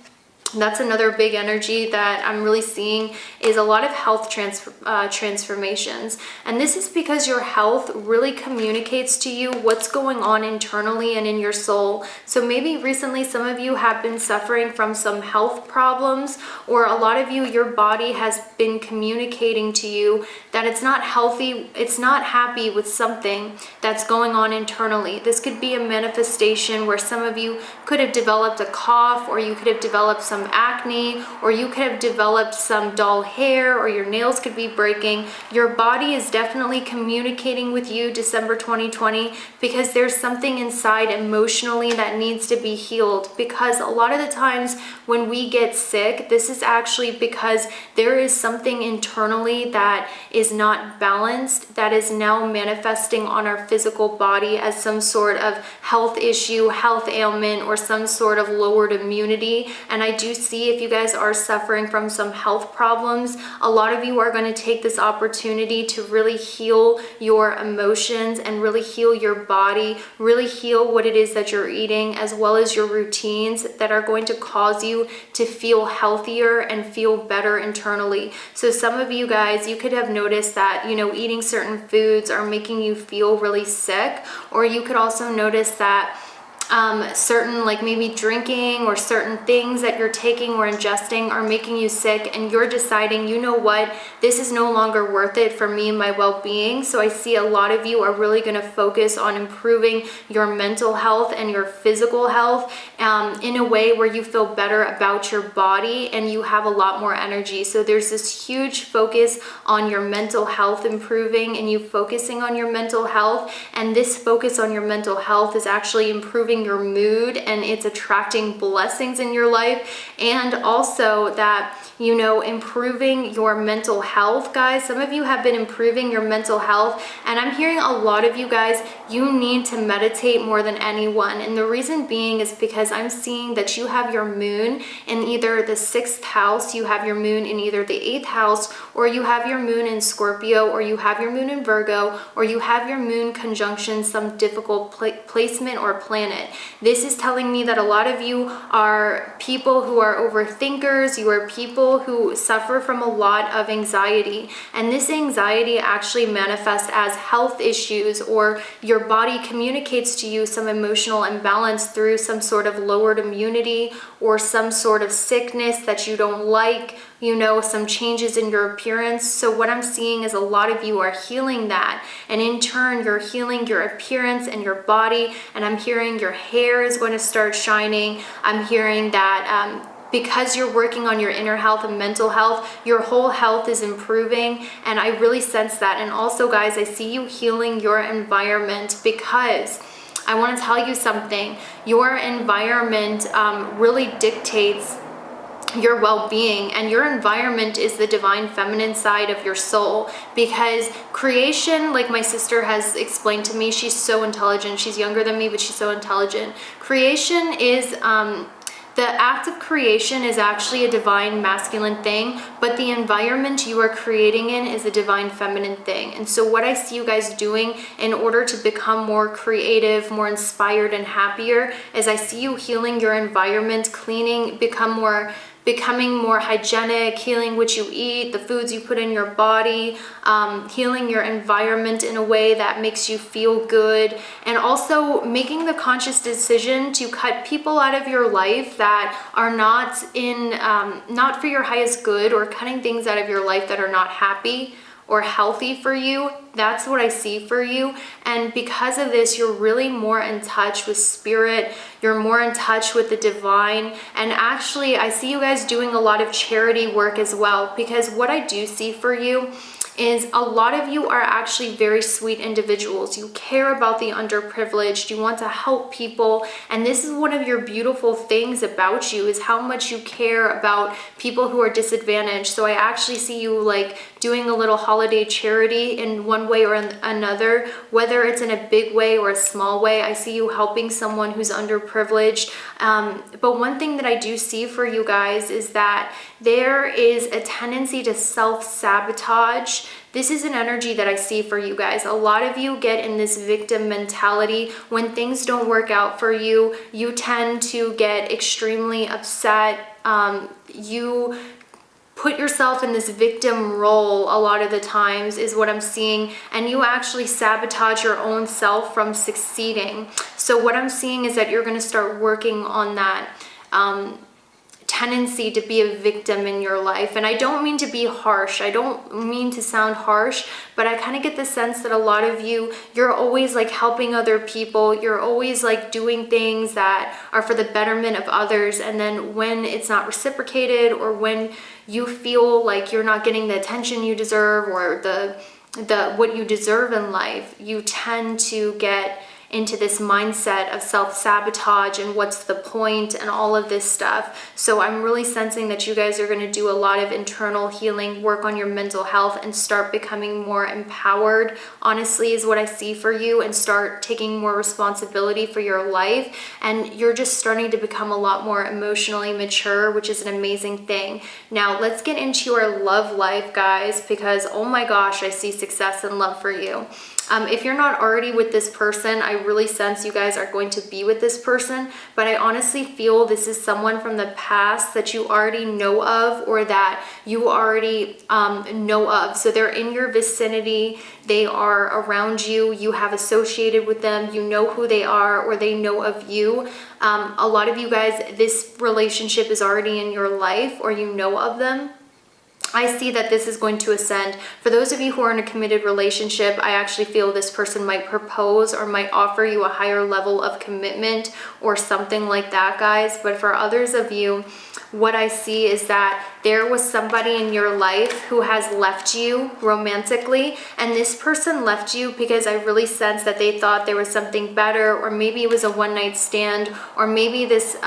That's another big energy that I'm really seeing, is a lot of health transformations. And this is because your health really communicates to you what's going on internally and in your soul. So maybe recently some of you have been suffering from some health problems, or a lot of you, your body has been communicating to you that it's not healthy, it's not happy with something that's going on internally. This could be a manifestation where some of you could have developed a cough, or you could have developed some acne, or you could have developed some dull hair, or your nails could be breaking. Your body is definitely communicating with you December 2020, because there's something inside emotionally that needs to be healed. Because a lot of the times when we get sick, this is actually because there is something internally that is not balanced, that is now manifesting on our physical body as some sort of health issue, health ailment, or some sort of lowered immunity. And I do see, if you guys are suffering from some health problems, a lot of you are going to take this opportunity to really heal your emotions and really heal your body, really heal what it is that you're eating, as well as your routines that are going to cause you to feel healthier and feel better internally. So some of you guys, you could have noticed that, you know, eating certain foods are making you feel really sick, or you could also notice that certain, like maybe drinking or certain things that you're taking or ingesting are making you sick, and you're deciding, you know what, this is no longer worth it for me and my well-being. So I see a lot of you are really going to focus on improving your mental health and your physical health in a way where you feel better about your body and you have a lot more energy. So there's this huge focus on your mental health improving, and you focusing on your mental health, and this focus on your mental health is actually improving your mood, and it's attracting blessings in your life. And also that, you know, improving your mental health, guys. Some of you have been improving your mental health, and I'm hearing a lot of you guys, you need to meditate more than anyone. And the reason being is because I'm seeing that you have your moon in either the 6th house, you have your moon in either the 8th house, or you have your moon in Scorpio, or you have your moon in Virgo, or you have your moon conjunction some difficult placement or planet. This is telling me that a lot of you are people who are overthinkers, you are people who suffer from a lot of anxiety, and this anxiety actually manifests as health issues, or your body communicates to you some emotional imbalance through some sort of lowered immunity or some sort of sickness that you don't like, you know, some changes in your appearance. So what I'm seeing is a lot of you are healing that, and in turn you're healing your appearance and your body. And I'm hearing your hair is going to start shining. I'm hearing that because you're working on your inner health and mental health, your whole health is improving, and I really sense that. And also guys, I see you healing your environment, because I want to tell you something. Your environment really dictates your well-being, and your environment is the divine feminine side of your soul, because creation, like my sister has explained to me, she's so intelligent, she's younger than me, but she's so intelligent. Creation is the act of creation is actually a divine masculine thing, but the environment you are creating in is a divine feminine thing. And so what I see you guys doing in order to become more creative, more inspired and happier, is I see you healing your environment, cleaning, becoming more hygienic, healing what you eat, the foods you put in your body, healing your environment in a way that makes you feel good, and also making the conscious decision to cut people out of your life that are not for your highest good, or cutting things out of your life that are not happy or healthy for you. That's what I see for you. And because of this, you're really more in touch with spirit, you're more in touch with the divine. And actually, I see you guys doing a lot of charity work as well, because what I do see for you is a lot of you are actually very sweet individuals. You care about the underprivileged, you want to help people, and this is one of your beautiful things about you, is how much you care about people who are disadvantaged. So I actually see you like doing a little holiday charity in one way or another, whether it's in a big way or a small way. I see you helping someone who's underprivileged. But one thing that I do see for you guys is that there is a tendency to self-sabotage. This is an energy that I see for you guys. A lot of you get in this victim mentality. When things don't work out for you, you tend to get extremely upset. You put yourself in this victim role a lot of the times, is what I'm seeing, and you actually sabotage your own self from succeeding. So what I'm seeing is that you're going to start working on that tendency to be a victim in your life. And I don't mean to be harsh, I don't mean to sound harsh, but I kind of get the sense that a lot of you, you're always like helping other people, you're always like doing things that are for the betterment of others, and then when it's not reciprocated, or when you feel like you're not getting the attention you deserve, or the what you deserve in life, you tend to get into this mindset of self-sabotage and what's the point and all of this stuff. So I'm really sensing that you guys are going to do a lot of internal healing, work on your mental health, and start becoming more empowered, honestly, is what I see for you, and start taking more responsibility for your life. And you're just starting to become a lot more emotionally mature, which is an amazing thing. Now let's get into your love life, guys, because oh my gosh, I see success and love for you. If you're not already with this person, I really sense you guys are going to be with this person, but I honestly feel this is someone from the past that you already know of, or that you already know of. So they're in your vicinity, they are around you, you have associated with them, you know who they are, or they know of you. A lot of you guys, this relationship is already in your life, or you know of them. I see that this is going to ascend. For those of you who are in a committed relationship, I actually feel this person might propose or might offer you a higher level of commitment or something like that, guys. But for others of you, what I see is that there was somebody in your life who has left you romantically, and this person left you because I really sense that they thought there was something better, or maybe it was a one-night stand, or maybe this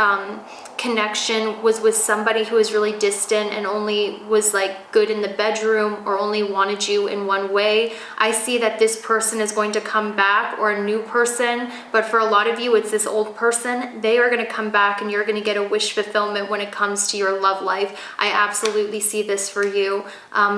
connection was with somebody who was really distant and only was like good in the bedroom, or only wanted you in one way. I see that this person is going to come back, or a new person, but for a lot of you it's this old person. They are going to come back, and you're going to get a wish fulfillment when it comes to your love life. I absolutely see this for you.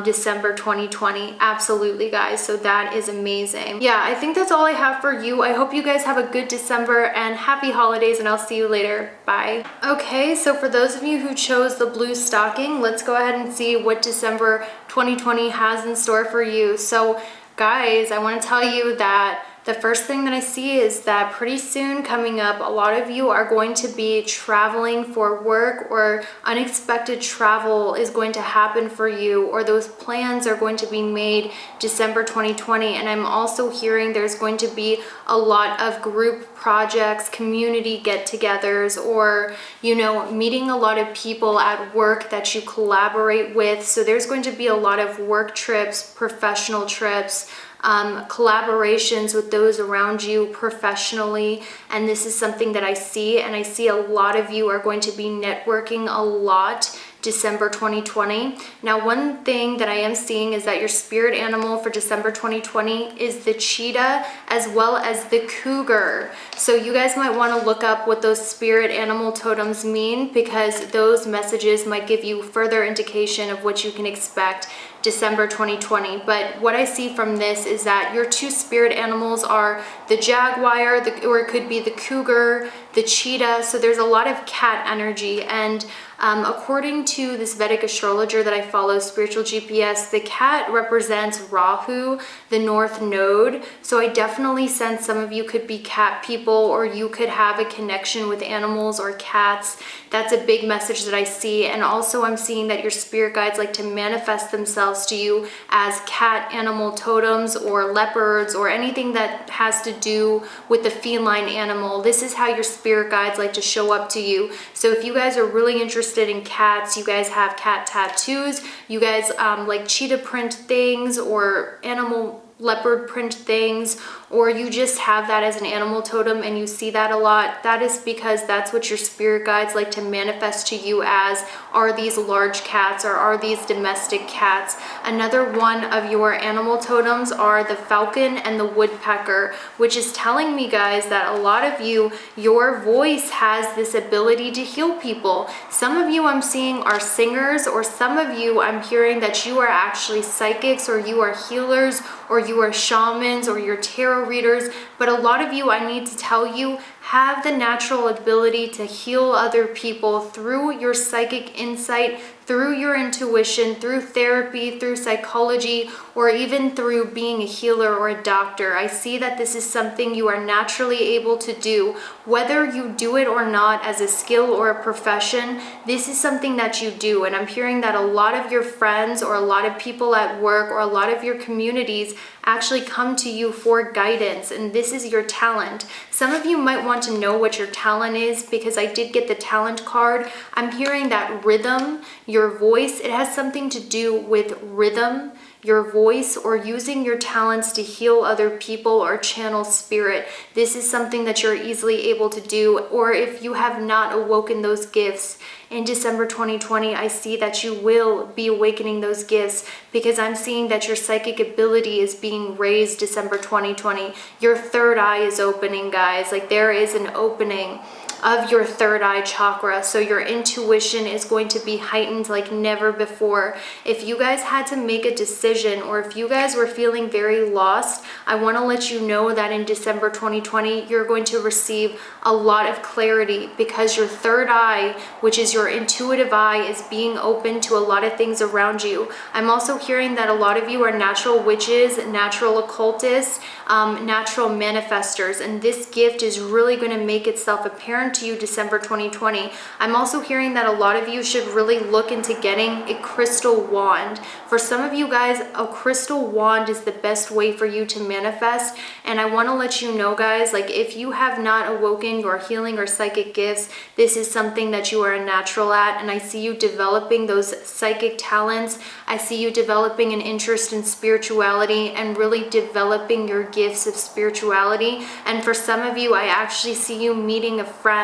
December 2020, absolutely, guys. So that is amazing. Yeah, I think that's all I have for you. I hope you guys have a good December and happy holidays, and I'll see you later. Bye. Okay, so for those of you who chose the blue stocking, let's go ahead and see what December 2020 has in store for you. So guys, I want to tell you that The first thing that I see is that pretty soon coming up, a lot of you are going to be traveling for work, or unexpected travel is going to happen for you, or those plans are going to be made December 2020. And I'm also hearing there's going to be a lot of group projects, community get-togethers, or, you know, meeting a lot of people at work that you collaborate with. So there's going to be a lot of work trips, professional trips, collaborations with those around you professionally. And this is something that I see, and I see a lot of you are going to be networking a lot December 2020. Now, one thing that I am seeing is that your spirit animal for December 2020 is the cheetah as well as the cougar. So you guys might want to look up what those spirit animal totems mean, because those messages might give you further indication of what you can expect December 2020. But what I see from this is that your two spirit animals are the jaguar, or it could be the cougar, the cheetah. So there's a lot of cat energy. And according to this Vedic astrologer that I follow, Spiritual GPS, the cat represents Rahu, the North Node. So I definitely sense some of you could be cat people, or you could have a connection with animals or cats. That's a big message that I see. And also I'm seeing that your spirit guides like to manifest themselves to you as cat animal totems, or leopards, or anything that has to do with the feline animal. This is how your spirit guides like to show up to you. So if you guys are really interested in cats, you guys have cat tattoos, you guys like cheetah print things, or animal leopard print things, or you just have that as an animal totem and you see that a lot, that is because that's what your spirit guides like to manifest to you as, are these large cats, or are these domestic cats. Another one of your animal totems are the falcon and the woodpecker, which is telling me, guys, that a lot of you, your voice has this ability to heal people. Some of you I'm seeing are singers, or some of you I'm hearing that you are actually psychics, or you are healers, or you are shamans, or you're tarot readers. But a lot of you, I need to tell you, have the natural ability to heal other people through your psychic insight, through your intuition, through therapy, through psychology, or even through being a healer or a doctor. I see that this is something you are naturally able to do. Whether you do it or not as a skill or a profession, this is something that you do. And I'm hearing that a lot of your friends, or a lot of people at work, or a lot of your communities actually come to you for guidance, and this is your talent. Some of you might want to know what your talent is, because I did get the talent card. I'm hearing that rhythm, your voice, it has something to do with rhythm, your voice, or using your talents to heal other people or channel spirit. This is something that you're easily able to do. Or if you have not awoken those gifts in December 2020, I see that you will be awakening those gifts, because I'm seeing that your psychic ability is being raised December 2020. Your third eye is opening, guys. Like, there is an opening of your third eye chakra. So your intuition is going to be heightened like never before. If you guys had to make a decision, or if you guys were feeling very lost, I want to let you know that in December 2020, you're going to receive a lot of clarity, because your third eye, which is your intuitive eye, is being open to a lot of things around you. I'm also hearing that a lot of you are natural witches, natural occultists, natural manifestors, and this gift is really going to make itself apparent to you December 2020. I'm also hearing that a lot of you should really look into getting a crystal wand. For some of you guys, a crystal wand is the best way for you to manifest. And I want to let you know, guys, like, if you have not awoken your healing or psychic gifts, this is something that you are a natural at, and I see you developing those psychic talents. I see you developing an interest in spirituality and really developing your gifts of spirituality. And for some of you, I actually see you meeting a friend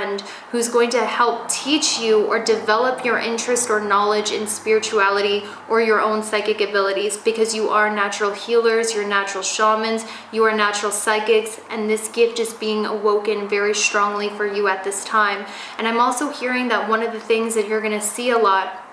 who's going to help teach you or develop your interest or knowledge in spirituality or your own psychic abilities, because you are natural healers, you're natural shamans, you are natural psychics, and this gift is being awoken very strongly for you at this time. And I'm also hearing that one of the things that you're going to see a lot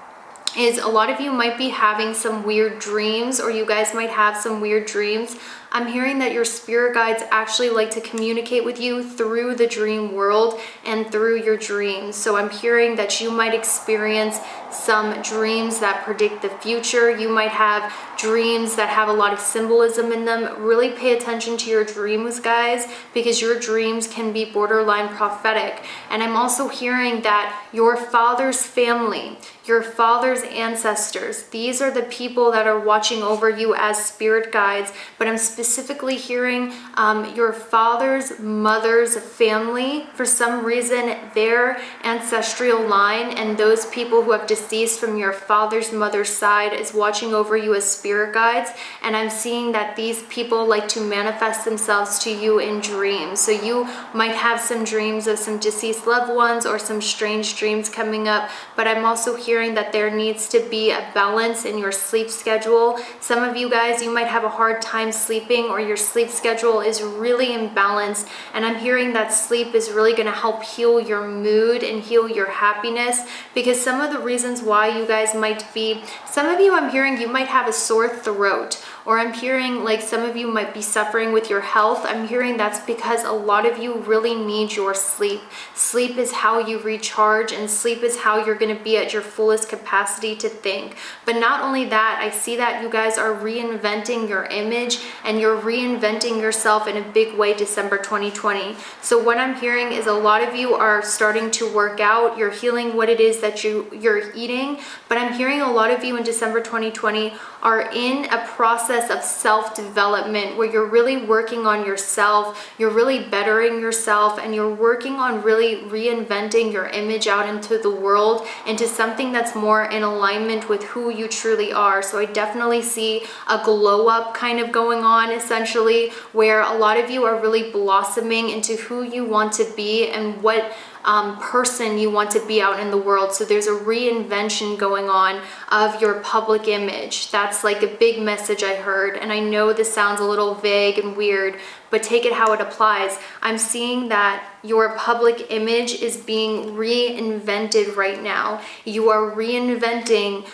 is a lot of you might be having some weird dreams, or you guys might have some weird dreams. I'm hearing that your spirit guides actually like to communicate with you through the dream world and through your dreams. So I'm hearing that you might experience some dreams that predict the future. You might have dreams that have a lot of symbolism in them. Really pay attention to your dreams, guys, because your dreams can be borderline prophetic. And I'm also hearing that your father's family, your father's ancestors, these are the people that are watching over you as spirit guides. But I'm specifically hearing your father's mother's family. For some reason, their ancestral line and those people who have deceased from your father's mother's side is watching over you as spirit guides. And I'm seeing that these people like to manifest themselves to you in dreams. So you might have some dreams of some deceased loved ones or some strange dreams coming up. But I'm also hearing that there needs to be a balance in your sleep schedule. Some of you guys, you might have a hard time sleeping, or your sleep schedule is really imbalanced. And I'm hearing that sleep is really going to help heal your mood and heal your happiness, because some of the reasons why you guys might be, some of you, I'm hearing you might have a sore throat, or I'm hearing like some of you might be suffering with your health. I'm hearing that's because a lot of you really need your sleep. Sleep is how you recharge, and sleep is how you're going to be at your fullest capacity to think. But not only that, I see that you guys are reinventing your image, and you're reinventing yourself in a big way December 2020. So what I'm hearing is a lot of you are starting to work out. You're healing what it is that you're eating. But I'm hearing a lot of you in December 2020 are in a process of self-development where you're really working on yourself, you're really bettering yourself, and you're working on really reinventing your image out into the world, into something that's more in alignment with who you truly are. So I definitely see a glow up kind of going on, essentially, where a lot of you are really blossoming into who you want to be and what person you want to be out in the world. So there's a reinvention going on of your public image. That's like a big message I heard. And I know this sounds a little vague and weird, but take it how it applies. I'm seeing that your public image is being reinvented right now. You are reinventing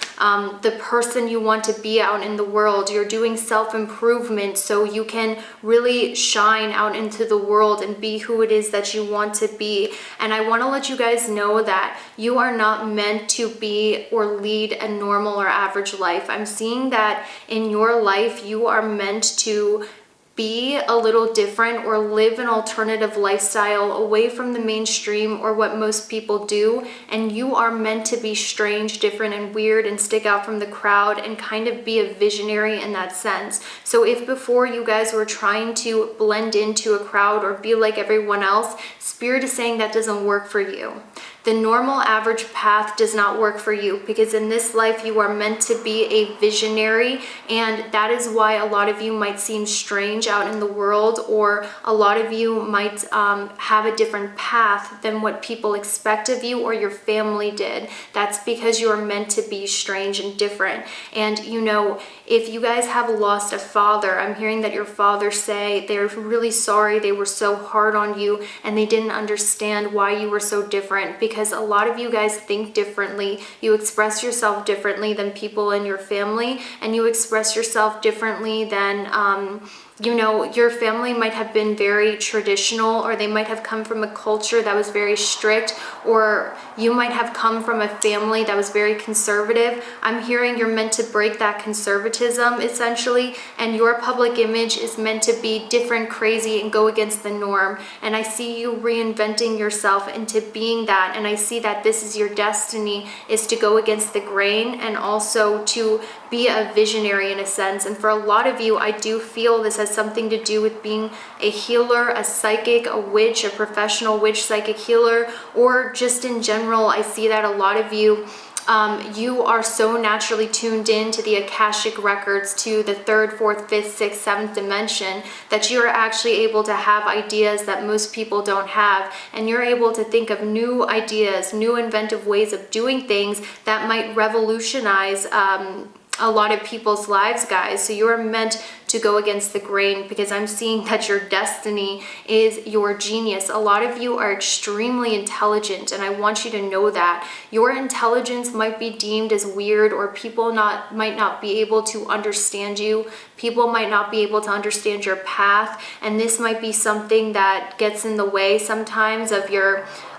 the person you want to be out in the world. You're doing self-improvement so you can really shine out into the world and be who it is that you want to be. And I want to let you guys know that you are not meant to be or lead a normal or average life. I'm seeing that in your life, you are meant to be a little different or live an alternative lifestyle away from the mainstream or what most people do. And you are meant to be strange, different, and weird and stick out from the crowd and kind of be a visionary in that sense. So if before you guys were trying to blend into a crowd or be like everyone else, Spirit is saying that doesn't work for you. The normal average path does not work for you, because in this life you are meant to be a visionary, and that is why a lot of you might seem strange out in the world, or a lot of you might have a different path than what people expect of you or your family did. That's because you are meant to be strange and different. And you know, if you guys have lost a father, I'm hearing that your father say they're really sorry they were so hard on you and they didn't understand why you were so different, because a lot of you guys think differently. You express yourself differently than people in your family, and you express yourself differently than you know, your family might have been very traditional, or they might have come from a culture that was very strict, or you might have come from a family that was very conservative. I'm hearing you're meant to break that conservatism, essentially, and your public image is meant to be different, crazy, and go against the norm. And I see you reinventing yourself into being that, and I see that this is your destiny, is to go against the grain and also to be a visionary in a sense. And for a lot of you, I do feel this has something to do with being a healer, a psychic, a witch, a professional witch, psychic healer, or just in general. I see that a lot of you, you are so naturally tuned in to the Akashic records, to the 3rd, 4th, 5th, 6th, 7th dimension, that you are actually able to have ideas that most people don't have. And you're able to think of new ideas, new inventive ways of doing things that might revolutionize a lot of people's lives, guys. So you're meant to go against the grain, because I'm seeing that your destiny is your genius. A lot of you are extremely intelligent, and I want you to know that. Your intelligence might be deemed as weird, or people might not be able to understand you. People might not be able to understand your path, and this might be something that gets in the way sometimes of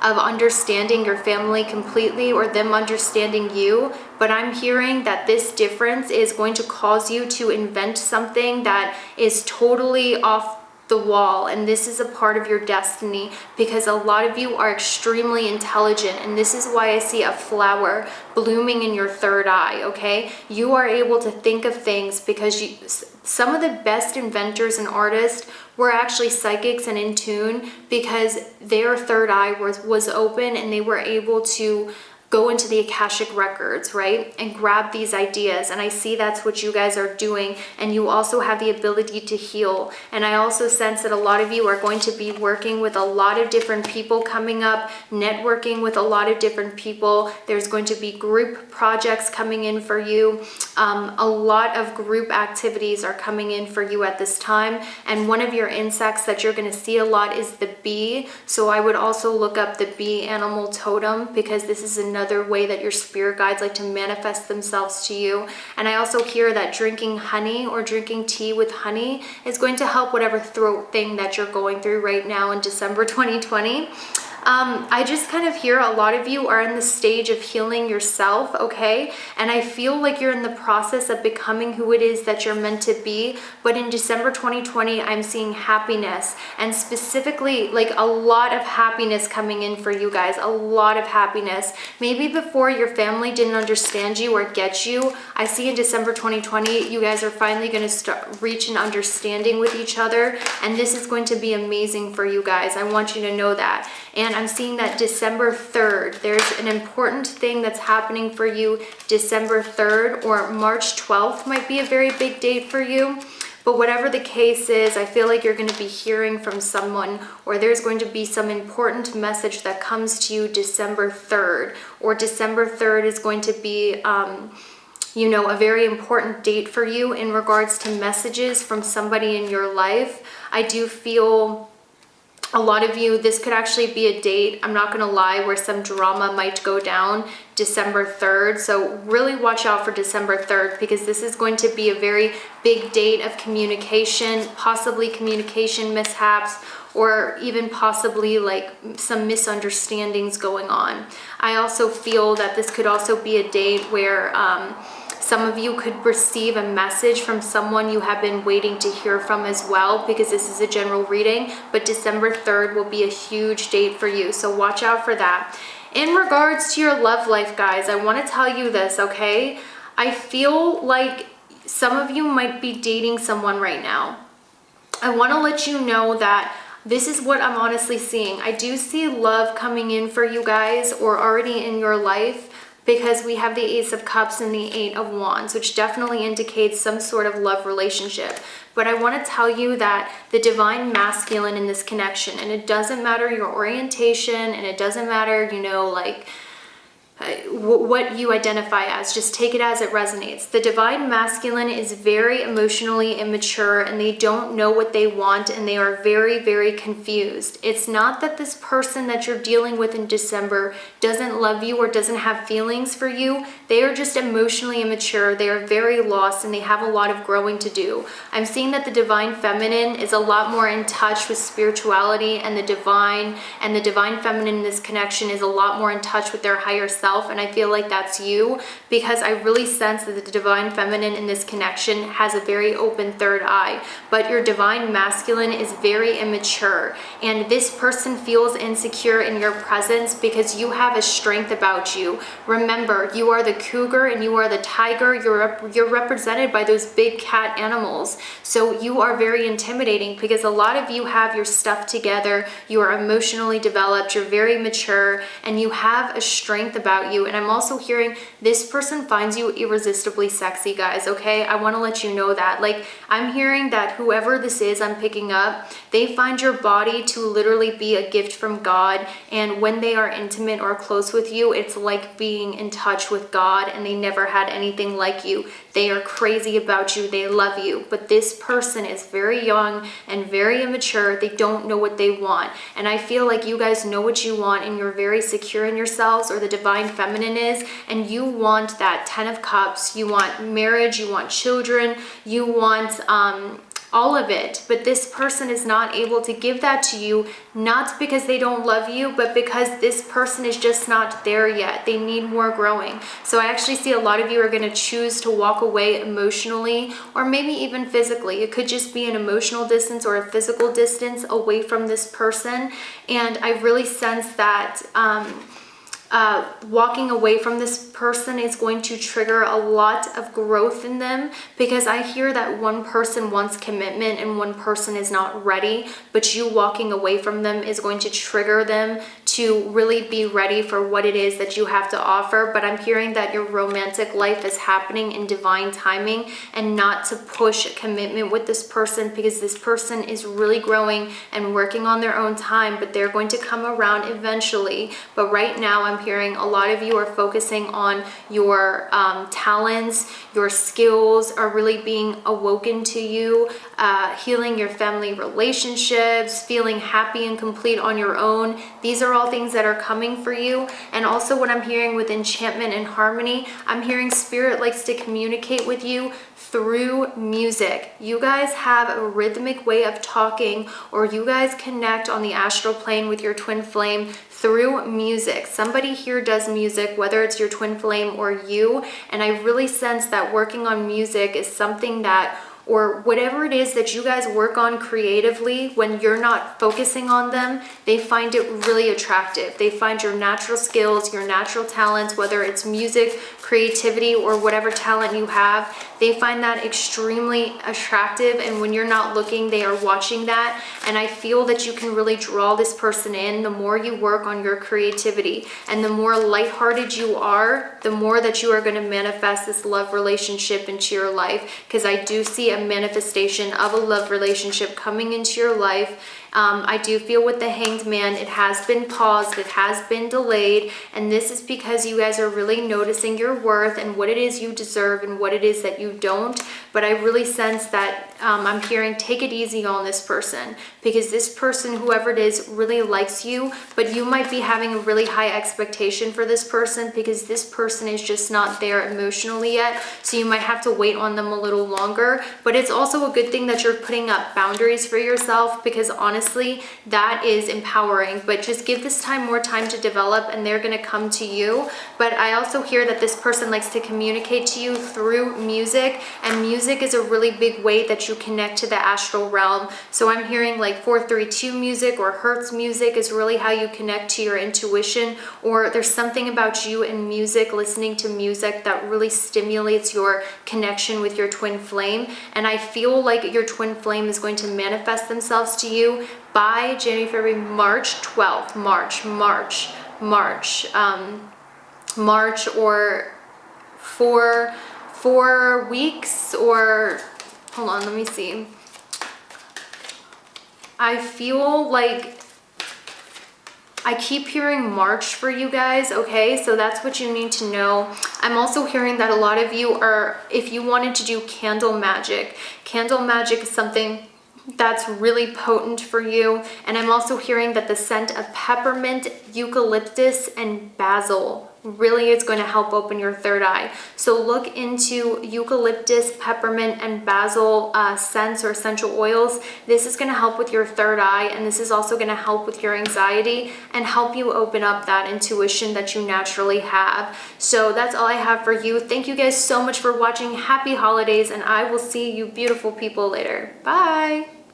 understanding your family completely, or them understanding you. But I'm hearing that this difference is going to cause you to invent something that is totally off the wall, and this is a part of your destiny, because a lot of you are extremely intelligent, and this is why I see a flower blooming in your third eye. Okay, you are able to think of things because some of the best inventors and artists were actually psychics and in tune, because their third eye was open, and they were able to go into the Akashic records, right, and grab these ideas. And I see that's what you guys are doing, and you also have the ability to heal. And I also sense that a lot of you are going to be working with a lot of different people coming up, networking with a lot of different people. There's going to be group projects coming in for you. A lot of group activities are coming in for you at this time, and one of your insects that you're going to see a lot is the bee. So I would also look up the bee animal totem, because this is another way that your spirit guides like to manifest themselves to you. And I also hear that drinking honey or drinking tea with honey is going to help whatever throat thing that you're going through right now in December 2020. I just kind of hear a lot of you are in the stage of healing yourself, okay? And I feel like you're in the process of becoming who it is that you're meant to be. But in December 2020, I'm seeing happiness, and specifically like a lot of happiness coming in for you guys, a lot of happiness. Maybe before your family didn't understand you or get you, I see in December 2020, you guys are finally going to reach an understanding with each other, and this is going to be amazing for you guys. I want you to know that. And I'm seeing that December 3rd, there's an important thing that's happening for you. December 3rd or March 12th might be a very big date for you. But whatever the case is, I feel like you're going to be hearing from someone, or there's going to be some important message that comes to you December 3rd. Or December 3rd is going to be, a very important date for you in regards to messages from somebody in your life. I do feel a lot of you, this could actually be a date, I'm not gonna lie, where some drama might go down December 3rd. So really watch out for December 3rd, because this is going to be a very big date of communication, possibly communication mishaps, or even possibly like some misunderstandings going on. I also feel that this could also be a date where some of you could receive a message from someone you have been waiting to hear from as well, because this is a general reading, but December 3rd will be a huge date for you. So watch out for that. In regards to your love life, guys, I want to tell you this, okay? I feel like some of you might be dating someone right now. I want to let you know that this is what I'm honestly seeing. I do see love coming in for you guys, or already in your life, because we have the Ace of Cups and the Eight of Wands, which definitely indicates some sort of love relationship. But I want to tell you that the divine masculine in this connection, and it doesn't matter your orientation, and it doesn't matter, what you identify as, just take it as it resonates. The divine masculine is very emotionally immature, and they don't know what they want, and they are very, very confused. It's not that this person that you're dealing with in December doesn't love you or doesn't have feelings for you. They are just emotionally immature. They are very lost, and they have a lot of growing to do. I'm seeing that the divine feminine is a lot more in touch with spirituality, and the divine feminine in this connection is a lot more in touch with their higher self. And I feel like that's you, because I really sense that the divine feminine in this connection has a very open third eye, but your divine masculine is very immature, and this person feels insecure in your presence because you have a strength about you. Remember, you are the cougar and you are the tiger. You're represented by those big cat animals, so you are very intimidating, because a lot of you have your stuff together, you are emotionally developed, you're very mature, and you have a strength about about you. And I'm also hearing this person finds you irresistibly sexy, guys, okay? I want to let you know that. Like, I'm hearing that whoever this is I'm picking up, they find your body to literally be a gift from God. And when they are intimate or close with you, it's like being in touch with God, and they never had anything like you. They are crazy about you. They love you. But this person is very young and very immature. They don't know what they want. And I feel like you guys know what you want, and you're very secure in yourselves, or the divine feminine is, and you want that 10 of Cups. You want marriage, you want children, you want all of it. But this person is not able to give that to you, not because they don't love you, but because this person is just not there yet. They need more growing. So I actually see a lot of you are going to choose to walk away emotionally, or maybe even physically. It could just be an emotional distance or a physical distance away from this person. And I really sense that walking away from this person is going to trigger a lot of growth in them, because I hear that one person wants commitment and one person is not ready, but you walking away from them is going to trigger them to really be ready for what it is that you have to offer. But I'm hearing that your romantic life is happening in divine timing, and not to push a commitment with this person, because this person is really growing and working on their own time, but they're going to come around eventually. But right now I'm hearing a lot of you are focusing on your talents, your skills are really being awoken to you, healing your family relationships, feeling happy and complete on your own. These are all things that are coming for you. And also what I'm hearing with enchantment and harmony, I'm hearing spirit likes to communicate with you through music. You guys have a rhythmic way of talking, or you guys connect on the astral plane with your twin flame through music. Somebody here does music, whether it's your twin flame or you, and I really sense that working on music is something that, or whatever it is that you guys work on creatively, when you're not focusing on them, they find it really attractive. They find your natural skills, your natural talents, whether it's music, creativity, or whatever talent you have, they find that extremely attractive. And when you're not looking, they are watching that. And I feel that you can really draw this person in the more you work on your creativity. And the more lighthearted you are, the more that you are going to manifest this love relationship into your life. Because I do see a manifestation of a love relationship coming into your life. I do feel with the Hanged Man, it has been paused, it has been delayed, and this is because you guys are really noticing your worth and what it is you deserve and what it is that you don't. But I really sense that I'm hearing take it easy on this person, because this person, whoever it is, really likes you, but you might be having a really high expectation for this person, because this person is just not there emotionally yet. So you might have to wait on them a little longer. But it's also a good thing that you're putting up boundaries for yourself, because honestly, that is empowering. But just give this time more time to develop, and they're going to come to you. But I also hear that this person likes to communicate to you through music, and music is a really big way that you connect to the astral realm. So I'm hearing like 432 music or Hertz music is really how you connect to your intuition, or there's something about you and music, listening to music, that really stimulates your connection with your twin flame. And I feel like your twin flame is going to manifest themselves to you by January, February, March 12th, March, or 4 weeks, or hold on, let me see. I feel like I keep hearing March for you guys, okay? So that's what you need to know. I'm also hearing that a lot of you are, if you wanted to do candle magic is something that's really potent for you. And I'm also hearing that the scent of peppermint, eucalyptus, and basil really is going to help open your third eye. So look into eucalyptus, peppermint, and basil scents or essential oils. This is going to help with your third eye, and this is also going to help with your anxiety and help you open up that intuition that you naturally have. So that's all I have for you. Thank you guys so much for watching. Happy holidays, and I will see you beautiful people later. Bye.